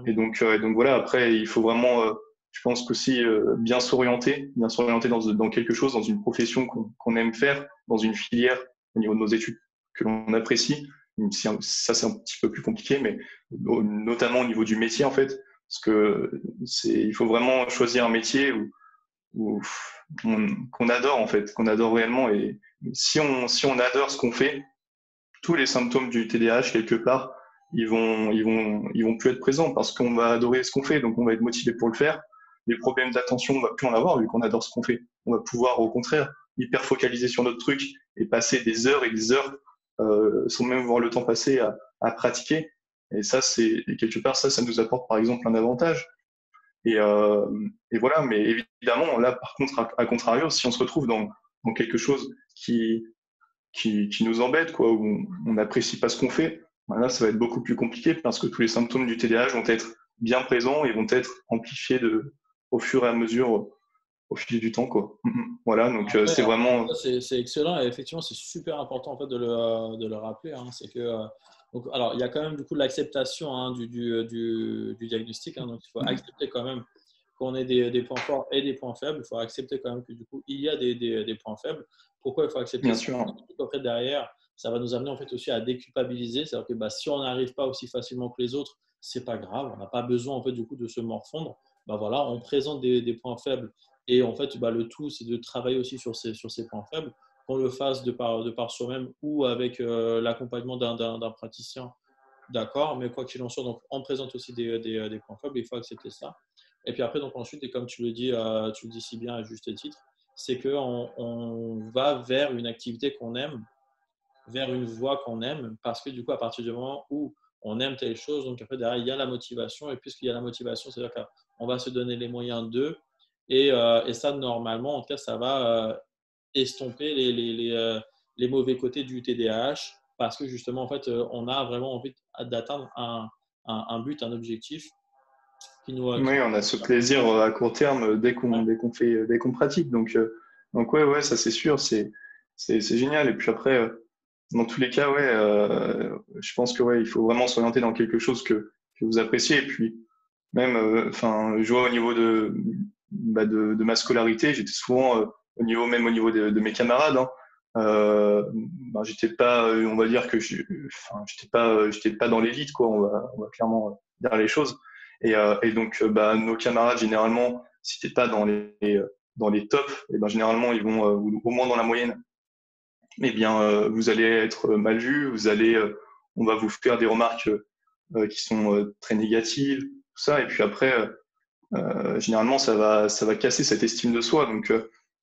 Et donc voilà, après, il faut vraiment, je pense qu'aussi bien s'orienter dans quelque chose, dans une profession qu'on aime faire, dans une filière au niveau de nos études que l'on apprécie. Même si ça, c'est un petit peu plus compliqué, mais notamment au niveau du métier, en fait, parce que il faut vraiment choisir un métier qu'on adore, en fait, qu'on adore réellement. Et si on adore ce qu'on fait, tous les symptômes du TDAH, quelque part, ils vont plus être présents parce qu'on va adorer ce qu'on fait, donc on va être motivé pour le faire. Les problèmes d'attention, on va plus en avoir vu qu'on adore ce qu'on fait. On va pouvoir, au contraire, hyper focaliser sur notre truc et passer des heures et des heures sans même voir le temps passer à pratiquer. Et ça, et quelque part, ça nous apporte par exemple un avantage. Et, euh, et voilà, mais évidemment, là, par contre, à contrario, si on se retrouve dans quelque chose qui nous embête, quoi, où on n'apprécie pas ce qu'on fait, ben là, ça va être beaucoup plus compliqué parce que tous les symptômes du TDAH vont être bien présents et vont être amplifiés au fur et à mesure, au fil du temps, quoi. Voilà, donc Après, c'est vraiment. c'est excellent et effectivement, c'est super important en fait, de le rappeler. Hein. C'est que, donc, alors, il y a quand même du coup l'acceptation hein, du diagnostic. Hein. Donc, il faut accepter quand même qu'on ait des points forts et des points faibles. Il faut accepter quand même que du coup, il y a des points faibles. Pourquoi il faut accepter Bien ça? sûr. Après, derrière, ça va nous amener en fait aussi à déculpabiliser. C'est-à-dire que bah, si on n'arrive pas aussi facilement que les autres, c'est pas grave. On n'a pas besoin en fait du coup de se morfondre. Bah, voilà, on présente des points faibles et en fait, bah, le tout, c'est de travailler aussi sur ces points faibles, qu'on le fasse de par soi-même ou avec l'accompagnement d'un praticien, d'accord, mais quoi qu'il en soit, donc on présente aussi des points faibles, il faut accepter ça. Et puis après, donc ensuite, et comme tu le dis si bien à juste titre, c'est qu'on va vers une activité qu'on aime, vers une voie qu'on aime, parce que du coup, à partir du moment où on aime telle chose, donc après, derrière, il y a la motivation, et puisqu'il y a la motivation, c'est-à-dire qu'on va se donner les moyens d'eux, et ça, normalement, en tout cas, ça va estomper les mauvais côtés du TDAH, parce que justement, en fait, on a vraiment envie d'atteindre un but, un objectif qui Oui, on a ce plaisir à court terme ouais. dès qu'on pratique. Donc ouais, ça c'est sûr, c'est génial. Et puis après, dans tous les cas, ouais, je pense que ouais, il faut vraiment s'orienter dans quelque chose que vous appréciez. Et puis même, enfin, je vois au niveau de ma scolarité, j'étais souvent même au niveau de mes camarades. Hein, j'étais pas, on va dire que j'étais pas dans l'élite, quoi. On va clairement dire les choses. Et donc, nos camarades généralement, si t'es pas dans les tops, et ben généralement ils vont au moins dans la moyenne. Eh bien, vous allez être mal vu, on va vous faire des remarques qui sont très négatives, tout ça. Et puis après, généralement, ça va casser cette estime de soi. Donc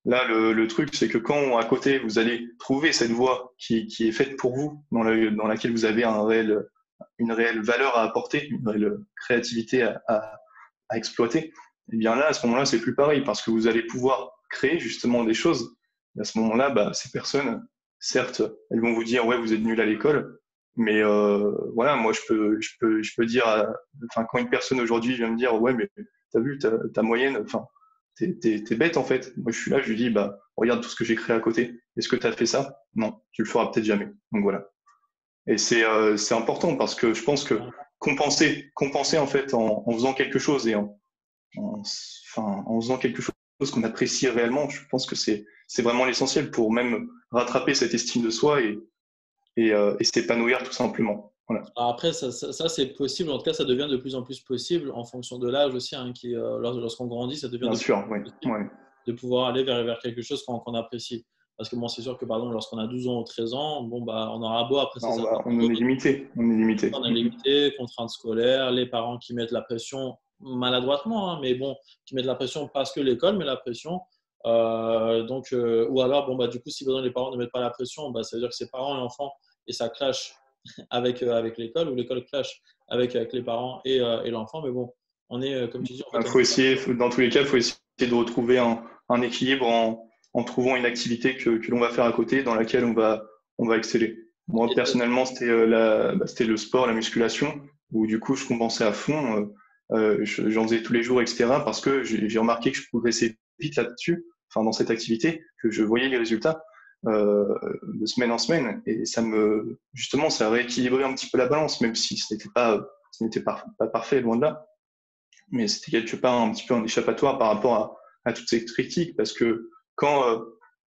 là, le truc, c'est que quand à côté, vous allez trouver cette voie qui est faite pour vous, dans laquelle vous avez une réelle valeur à apporter, une réelle créativité à exploiter, et bien là, à ce moment-là, c'est plus pareil parce que vous allez pouvoir créer justement des choses. Et à ce moment-là, ces personnes, certes, elles vont vous dire, ouais, vous êtes nul à l'école, mais voilà, moi, je peux dire, enfin, quand une personne aujourd'hui vient me dire, ouais, mais t'as vu ta moyenne, enfin, t'es bête en fait. Moi, je suis là, je lui dis, regarde tout ce que j'ai créé à côté. Est-ce que t'as fait ça? Non, tu le feras peut-être jamais. Donc voilà. Et c'est important parce que je pense que compenser en fait en faisant quelque chose en faisant quelque chose qu'on apprécie réellement, je pense que c'est vraiment l'essentiel pour même rattraper cette estime de soi et s'épanouir tout simplement. Voilà. Alors après, ça, c'est possible. En tout cas, ça devient de plus en plus possible en fonction de l'âge aussi. Hein, lorsqu'on grandit, ça devient Bien de plus sûr, en oui. plus possible Ouais. de pouvoir aller vers quelque chose qu'on apprécie. Parce que bon, c'est sûr que par exemple, lorsqu'on a 12 ans ou 13 ans, bon, bah, on aura beau apprécier certaines On en est choses. limité. On est limité. On est limité, contraintes scolaires, les parents qui mettent la pression maladroitement, hein, mais bon, qui mettent la pression parce que l'école met la pression. Ou alors, bon, bah, du coup, si les parents ne mettent pas la pression, bah, ça veut dire que c'est parents et enfants, et ça clash avec l'école, ou l'école clash avec les parents et l'enfant. Mais bon, on est, comme tu dis, en fait, Faut essayer, dans tous les cas, il faut essayer de retrouver un équilibre en trouvant une activité que l'on va faire à côté dans laquelle on va exceller. Moi, personnellement, c'était le sport, la musculation, où du coup, je compensais à fond. J'en faisais tous les jours, etc. Parce que j'ai remarqué que je progressais vite là-dessus, enfin, dans cette activité, que je voyais les résultats de semaine en semaine. Et justement, ça a rééquilibré un petit peu la balance, même si ce n'était pas parfait, loin de là. Mais c'était quelque part un petit peu un échappatoire par rapport à toute cette critique, parce que quand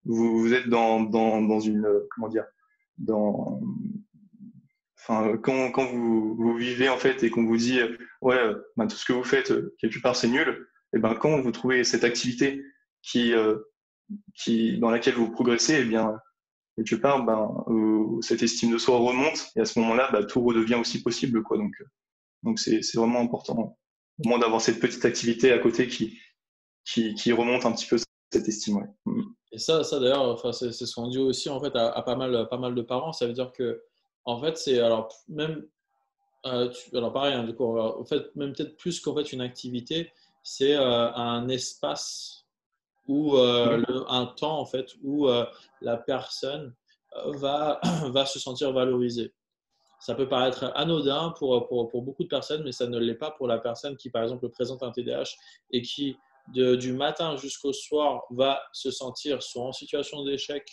vous êtes dans une, comment dire, dans, enfin, quand vous vivez en fait et qu'on vous dit ouais, ben, tout ce que vous faites quelque part c'est nul, et ben quand vous trouvez cette activité qui dans laquelle vous progressez, et bien quelque part ben cette estime de soi remonte, et à ce moment-là, ben, tout redevient aussi possible, quoi. Donc c'est vraiment important au moins d'avoir cette petite activité à côté qui remonte un petit peu cette estime. Ouais. Et ça d'ailleurs, enfin, c'est ce qu'on dit aussi en fait à pas mal de parents. Ça veut dire que, en fait, c'est alors même, alors pareil, hein, du coup, en fait, même peut-être plus qu'en fait une activité, c'est un espace ou un temps en fait où la personne va se sentir valorisée. Ça peut paraître anodin pour beaucoup de personnes, mais ça ne l'est pas pour la personne qui, par exemple, présente un TDAH et qui, du matin jusqu'au soir, va se sentir soit en situation d'échec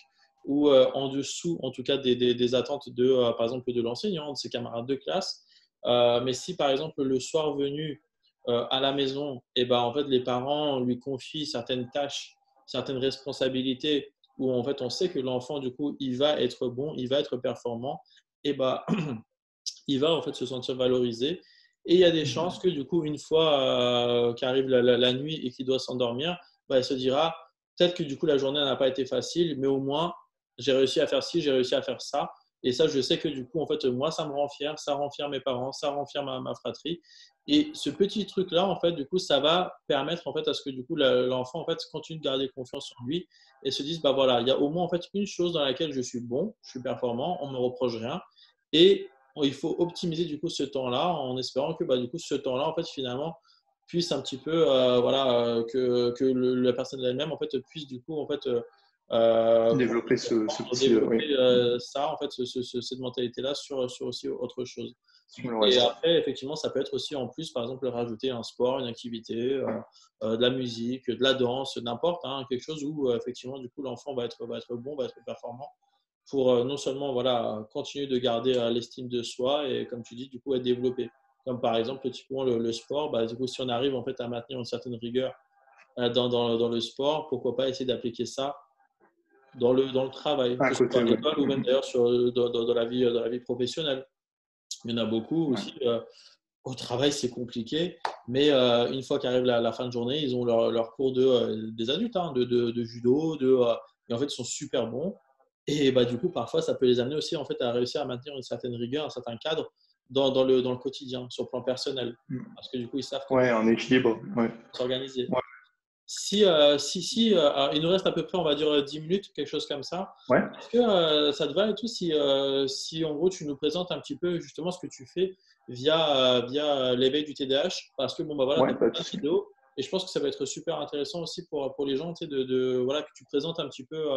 ou en dessous, en tout cas, des attentes par exemple, de l'enseignant, de ses camarades de classe. Mais si, par exemple, le soir venu à la maison, et ben, en fait, les parents lui confient certaines tâches, certaines responsabilités, où en fait, on sait que l'enfant, du coup, il va être bon, il va être performant, et ben, il va en fait se sentir valorisé. Et il y a des chances que du coup, une fois qu'arrive la nuit et qu'il doit s'endormir, bah, il se dira peut-être que du coup la journée n'a pas été facile, mais au moins j'ai réussi à faire ci, j'ai réussi à faire ça. Et ça, je sais que du coup, en fait, moi, ça me rend fier, ça rend fier mes parents, ça rend fier ma fratrie. Et ce petit truc-là, en fait, du coup, ça va permettre en fait à ce que du coup l'enfant en fait continue de garder confiance en lui et se dise bah voilà, il y a au moins en fait une chose dans laquelle je suis bon, je suis performant, on me reproche rien. Et il faut optimiser du coup ce temps-là en espérant que bah, du coup ce temps-là en fait finalement puisse un petit peu voilà que la personne elle-même en fait puisse du coup en fait Développer ce petit, oui, développer ça en fait cette mentalité-là sur aussi autre chose. sur le Et reste. après effectivement ça peut être aussi en plus par exemple rajouter un sport, une activité, de la musique, de la danse, n'importe hein, quelque chose où effectivement du coup l'enfant va être bon, va être performant pour non seulement voilà, continuer de garder l'estime de soi et, comme tu dis, du coup, être développé. Comme par exemple, typiquement le sport, bah, du coup, si on arrive en fait à maintenir une certaine rigueur dans le sport, pourquoi pas essayer d'appliquer ça dans le travail, À que ce soit côté, à ouais. l'école ou même d'ailleurs dans la vie professionnelle. Il y en a beaucoup Ouais. aussi. Au travail, c'est compliqué, mais une fois qu'arrive la fin de journée, ils ont leur cours des adultes, hein, de judo, et en fait, ils sont super bons. Et bah, du coup, parfois, ça peut les amener aussi en fait, à réussir à maintenir une certaine rigueur, un certain cadre dans le quotidien, sur le plan personnel. Parce que du coup, ils savent comment Ouais, un équilibre. Ouais. s'organiser. Ouais. Si alors, il nous reste à peu près, on va dire, 10 minutes, quelque chose comme ça. Ouais. Est-ce que ça te va et tout si en gros tu nous présentes un petit peu justement ce que tu fais via l'éveil du TDAH? Parce que bon, bah voilà, tu Ouais, as pas de plein de souci. vidéos et je pense que ça va être super intéressant aussi pour les gens, tu sais, voilà, que tu présentes un petit peu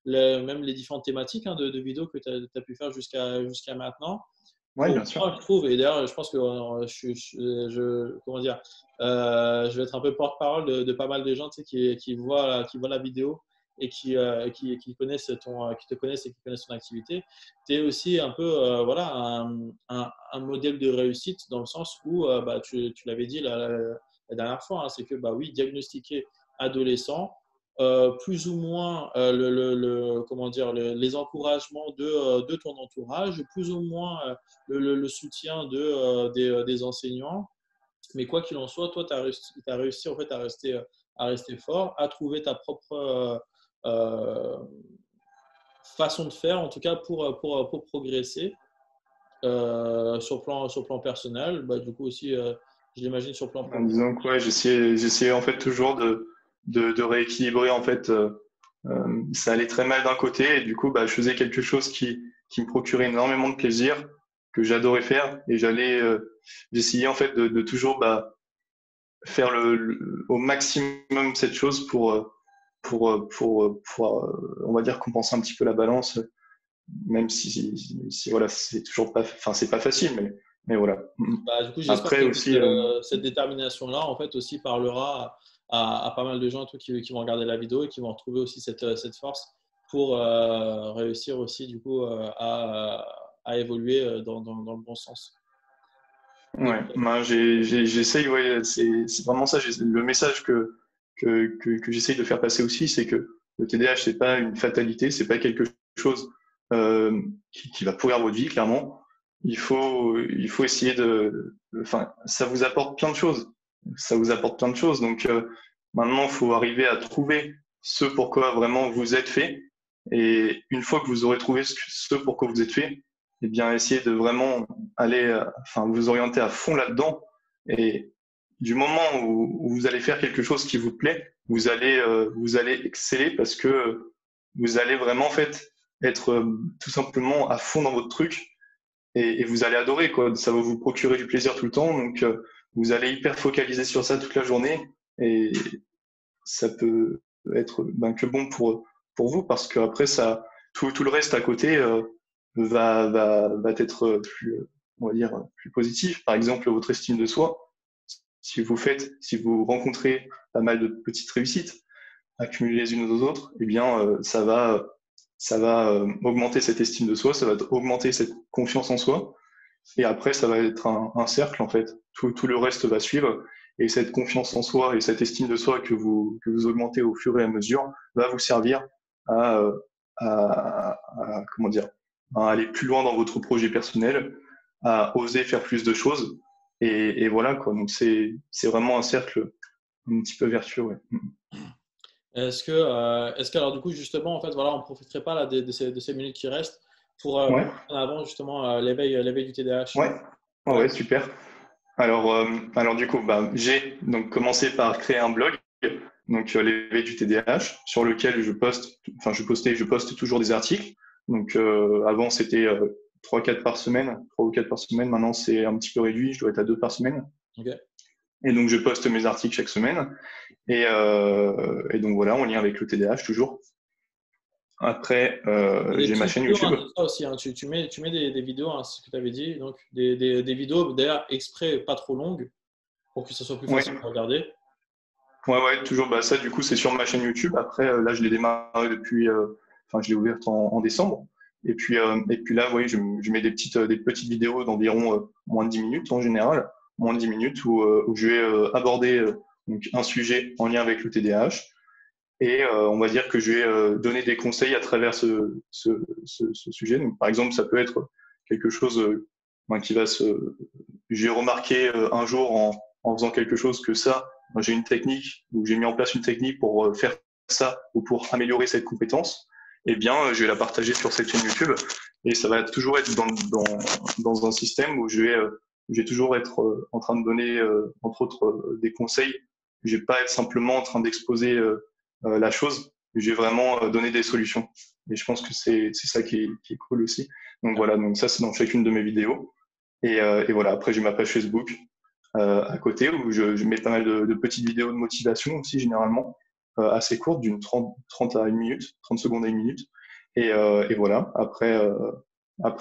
même les différentes thématiques hein, de vidéos que tu as pu faire jusqu'à maintenant. Ouais, Pour bien sûr. moi, je trouve, et d'ailleurs, je pense que comment dire, je vais être un peu porte-parole de pas mal de gens tu sais, qui voient la vidéo et qui connaissent qui te connaissent et qui connaissent ton activité. Tu es aussi un peu voilà, un modèle de réussite dans le sens où, bah, tu l'avais dit la dernière fois, hein, c'est que bah, oui, diagnostiquer adolescent, plus ou moins comment dire, les encouragements de ton entourage, plus ou moins le soutien des enseignants. Mais quoi qu'il en soit, toi, tu as réussi en fait, à rester fort, à trouver ta propre façon de faire, en tout cas pour progresser sur le plan personnel. Bah, du coup aussi, je l'imagine sur le plan En professionnel. disant que ouais, j'essayais en fait toujours de rééquilibrer en fait. Ça allait très mal d'un côté et du coup, bah, je faisais quelque chose qui me procurait énormément de plaisir. que j'adorais faire et j'essayais en fait de toujours faire au maximum cette chose on va dire, compenser un petit peu la balance, même si voilà, c'est toujours pas, enfin, c'est pas facile, mais voilà. Bah, du coup, j'espère Après que aussi, cette détermination-là, en fait, aussi parlera à pas mal de gens qui vont regarder la vidéo et qui vont retrouver aussi cette force pour réussir aussi, du coup, à évoluer dans le bon sens. Donc, ouais, j'essaye, ouais, c'est vraiment ça, le message que j'essaye de faire passer aussi, c'est que le TDAH, c'est pas une fatalité, c'est pas quelque chose qui va pourrir votre vie, clairement. Il faut essayer enfin, ça vous apporte plein de choses. Ça vous apporte plein de choses. Donc, maintenant, il faut arriver à trouver ce pourquoi vraiment vous êtes fait. Et une fois que vous aurez trouvé ce pourquoi vous êtes fait, eh bien, essayez de vraiment aller, enfin, vous orienter à fond là-dedans. Et du moment où vous allez faire quelque chose qui vous plaît, vous allez exceller parce que vous allez vraiment, en fait, être tout simplement à fond dans votre truc et vous allez adorer, quoi. Ça va vous procurer du plaisir tout le temps. Donc, vous allez hyper focaliser sur ça toute la journée et ça peut être que bon pour vous parce qu'après, tout le reste à côté va être plus, on va dire, plus positif. Par exemple, votre estime de soi. Si vous rencontrez pas mal de petites réussites accumulées les unes aux autres, eh bien, ça va augmenter cette estime de soi, ça va augmenter cette confiance en soi. Et après, ça va être un cercle, en fait. Tout le reste va suivre. Et cette confiance en soi et cette estime de soi que vous augmentez au fur et à mesure va vous servir à, euh, comment dire, à aller plus loin dans votre projet personnel, à oser faire plus de choses. Et voilà, quoi. Donc, c'est vraiment un cercle un petit peu vertueux, ouais. Est-ce que alors du coup justement en fait voilà on profiterait pas là de ces minutes qui restent pour Ouais, mettre en avant justement l'éveil du TDAH. ouais, ouais, Ouais. ouais, super. Alors du coup, j'ai donc commencé par créer un blog, donc l'éveil du TDAH, sur lequel je poste toujours des articles. Donc avant c'était 3-4 par semaine, 3 ou 4 par semaine. Maintenant c'est un petit peu réduit, je dois être à 2 par semaine. Ok. Et donc je poste mes articles chaque semaine. Et donc voilà, en lien avec le TDAH toujours. Après, Et des j'ai ma petites chaîne vidéos YouTube. hein, c'est ça aussi hein. Tu mets des vidéos hein, c'est ce que tu avais dit donc des vidéos d'ailleurs exprès pas trop longues pour que ça soit plus Ouais, facile à regarder. ouais, toujours. Ça, du coup, c'est sur ma chaîne YouTube. Après, là, je l'ai démarré depuis, enfin, je l'ai ouverte en décembre. Et puis là, oui, je mets des petites vidéos d'environ moins de 10 minutes en général, moins de 10 minutes où je vais aborder donc un sujet en lien avec le TDAH. Et on va dire que je vais donner des conseils à travers ce sujet. Donc, par exemple, ça peut être quelque chose qui va se. J'ai remarqué un jour en faisant quelque chose que ça, moi, j'ai une technique, ou j'ai mis en place une technique pour faire ça ou pour améliorer cette compétence. Eh bien, je vais la partager sur cette chaîne YouTube. Et ça va toujours être dans un système où je vais toujours être en train de donner, entre autres, des conseils. Je vais pas être simplement en train d'exposer la chose. J'ai vraiment donné des solutions. Et je pense que c'est ça qui est cool aussi. Donc voilà, donc ça c'est dans chacune de mes vidéos. Et voilà, après j'ai ma page Facebook à côté où je mets pas mal de petites vidéos de motivation aussi généralement, assez courtes, d'une 30 à 1 minute, 30 secondes à 1 minute. Et voilà, après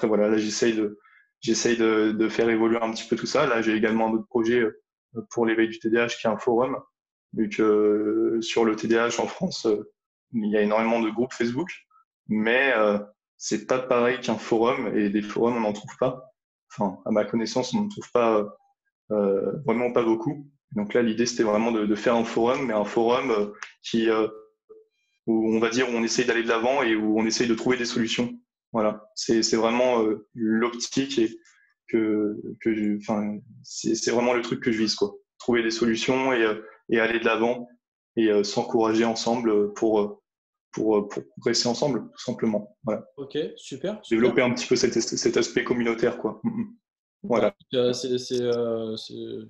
voilà, là j'essaye de faire évoluer un petit peu tout ça. Là j'ai également un autre projet pour l'éveil du TDAH qui est un forum vu que sur le TDAH en France, il y a énormément de groupes Facebook, mais c'est pas pareil qu'un forum, et des forums, on n'en trouve pas. Enfin, à ma connaissance, on n'en trouve pas vraiment pas beaucoup. Donc là, l'idée, c'était vraiment de faire un forum, mais un forum qui, où on va dire où on essaye d'aller de l'avant et où on essaye de trouver des solutions. Voilà, c'est vraiment l'optique enfin, c'est vraiment le truc que je vise, quoi. Trouver des solutions et aller de l'avant et s'encourager ensemble pour progresser ensemble, tout simplement. Voilà. Ok, super, super. Développer un petit peu cet aspect communautaire, quoi. Voilà. C'est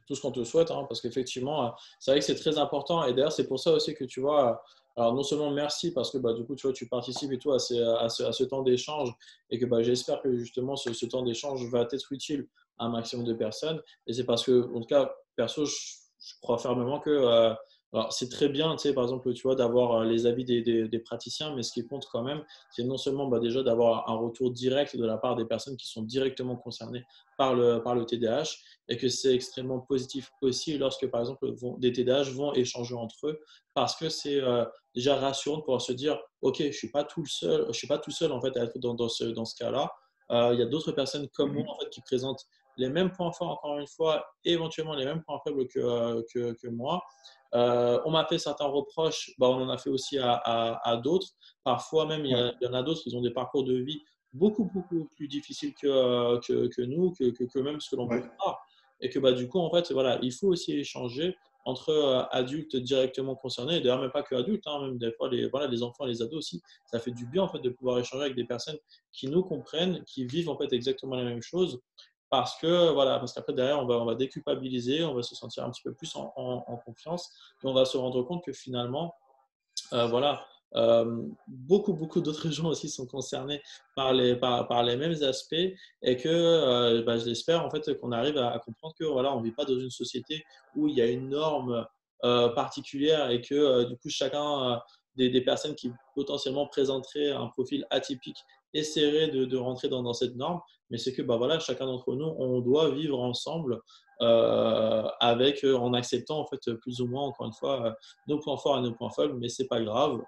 tout ce qu'on te souhaite, hein, parce qu'effectivement, c'est vrai que c'est très important. Et d'ailleurs, c'est pour ça aussi que tu vois, alors non seulement merci parce que bah, du coup, tu vois, tu participes et tout à ce temps d'échange et que bah, j'espère que justement ce temps d'échange va être utile à un maximum de personnes. Et c'est parce que, en tout cas, perso, je crois fermement que alors, c'est très bien, tu sais, par exemple, tu vois, d'avoir les avis des praticiens, mais ce qui compte quand même, c'est non seulement bah, déjà d'avoir un retour direct de la part des personnes qui sont directement concernées par le TDAH et que c'est extrêmement positif aussi lorsque, par exemple, des TDAH vont échanger entre eux parce que c'est déjà rassurant de pouvoir se dire, OK, je ne suis pas tout seul, je suis pas tout seul en fait à être dans ce cas-là. Il y a d'autres personnes comme moi en fait, qui présentent les mêmes points forts, encore une fois, éventuellement les mêmes points faibles que moi. On m'a fait certains reproches, bah, on en a fait aussi à d'autres. Parfois même, Ouais. il y en a d'autres qui ont des parcours de vie beaucoup plus difficiles que nous, que même ce que l'on peut Ouais. croire. Et que bah, du coup, en fait, voilà, il faut aussi échanger entre adultes directement concernés, et d'ailleurs même pas que adultes, hein, même des fois voilà, les enfants, les ados aussi, ça fait du bien en fait de pouvoir échanger avec des personnes qui nous comprennent, qui vivent en fait exactement la même chose, parce que voilà, parce qu'après derrière on va déculpabiliser, on va se sentir un petit peu plus en confiance, et on va se rendre compte que finalement voilà, beaucoup d'autres gens aussi sont concernés par les mêmes aspects et que bah, j'espère en fait qu'on arrive à comprendre que voilà, on ne vit pas dans une société où il y a une norme particulière et que du coup chacun des personnes qui potentiellement présenteraient un profil atypique essaierait de rentrer dans cette norme, mais c'est que bah, voilà, chacun d'entre nous, on doit vivre ensemble avec, en acceptant en fait plus ou moins, encore une fois, nos points forts et nos points faibles, mais c'est pas grave.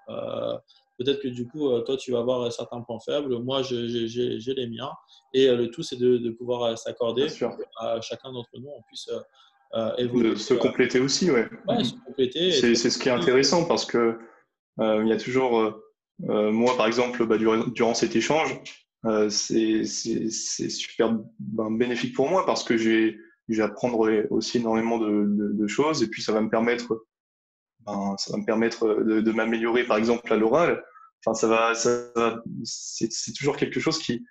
Peut-être que du coup, toi, tu vas avoir certains points faibles, moi, j'ai les miens, et le tout, c'est de pouvoir Bien s'accorder pour sûr. que chacun d'entre nous, on puisse évoluer, De se compléter aussi, ouais. ouais, se compléter. C'est ce qui est intéressant parce que il y a toujours, moi par exemple, bah, durant cet échange, c'est super bénéfique pour moi parce que je vais apprendre aussi énormément de choses et puis ça va me permettre de m'améliorer par exemple à l'oral. Enfin, c'est toujours quelque chose qui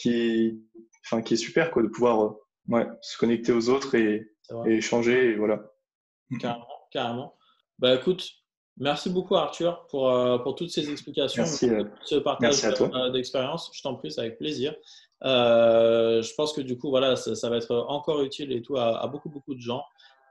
est super quoi, de pouvoir ouais, se connecter aux autres C'est vrai. et échanger et voilà. Carrément, carrément. Bah écoute, merci beaucoup Arthur pour toutes ces explications, Merci, pour ce partage merci à toi. d'expérience. Je t'en prie, c'est avec plaisir. Je pense que du coup, voilà, ça va être encore utile et tout à beaucoup de gens.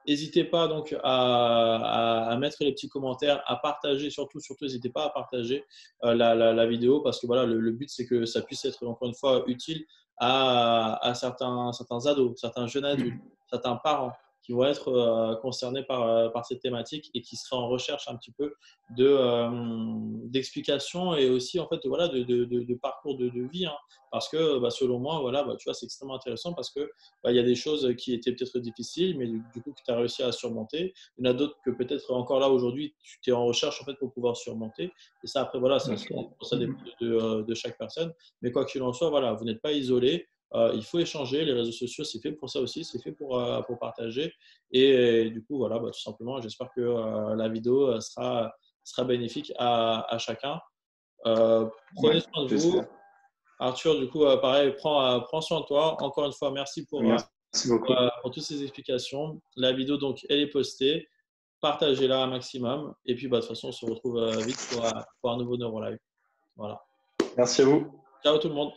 N'hésitez pas donc à mettre les petits commentaires, à partager, surtout, n'hésitez pas à partager la vidéo parce que voilà, le but c'est que ça puisse être encore une fois utile à certains ados, certains jeunes adultes, certains parents qui vont être concernés par cette thématique et qui seraient en recherche un petit peu d'explications et aussi en fait voilà, de parcours de vie. Hein. Parce que bah, selon moi, voilà, bah, tu vois, c'est extrêmement intéressant parce que bah, il y a des choses qui étaient peut-être difficiles, mais du coup que tu as réussi à surmonter. Il y en a d'autres que peut-être encore là aujourd'hui, tu es en recherche en fait pour pouvoir surmonter. Et ça, après, voilà, Bien sûr. ça dépend de chaque personne. Mais quoi qu'il en soit, voilà, vous n'êtes pas isolé. Il faut échanger. Les réseaux sociaux, c'est fait pour ça aussi. C'est fait pour partager. Et du coup, voilà, bah, tout simplement, j'espère que la vidéo sera bénéfique à chacun. Prenez Ouais, soin de vous. j'espère. Arthur, du coup, pareil, prends soin de toi. Encore une fois, merci Merci beaucoup. pour toutes ces explications. La vidéo, donc, elle est postée. Partagez-la un maximum. Et puis, bah, de toute façon, on se retrouve vite pour un nouveau NeuroLive. Voilà. Merci à vous. Ciao tout le monde.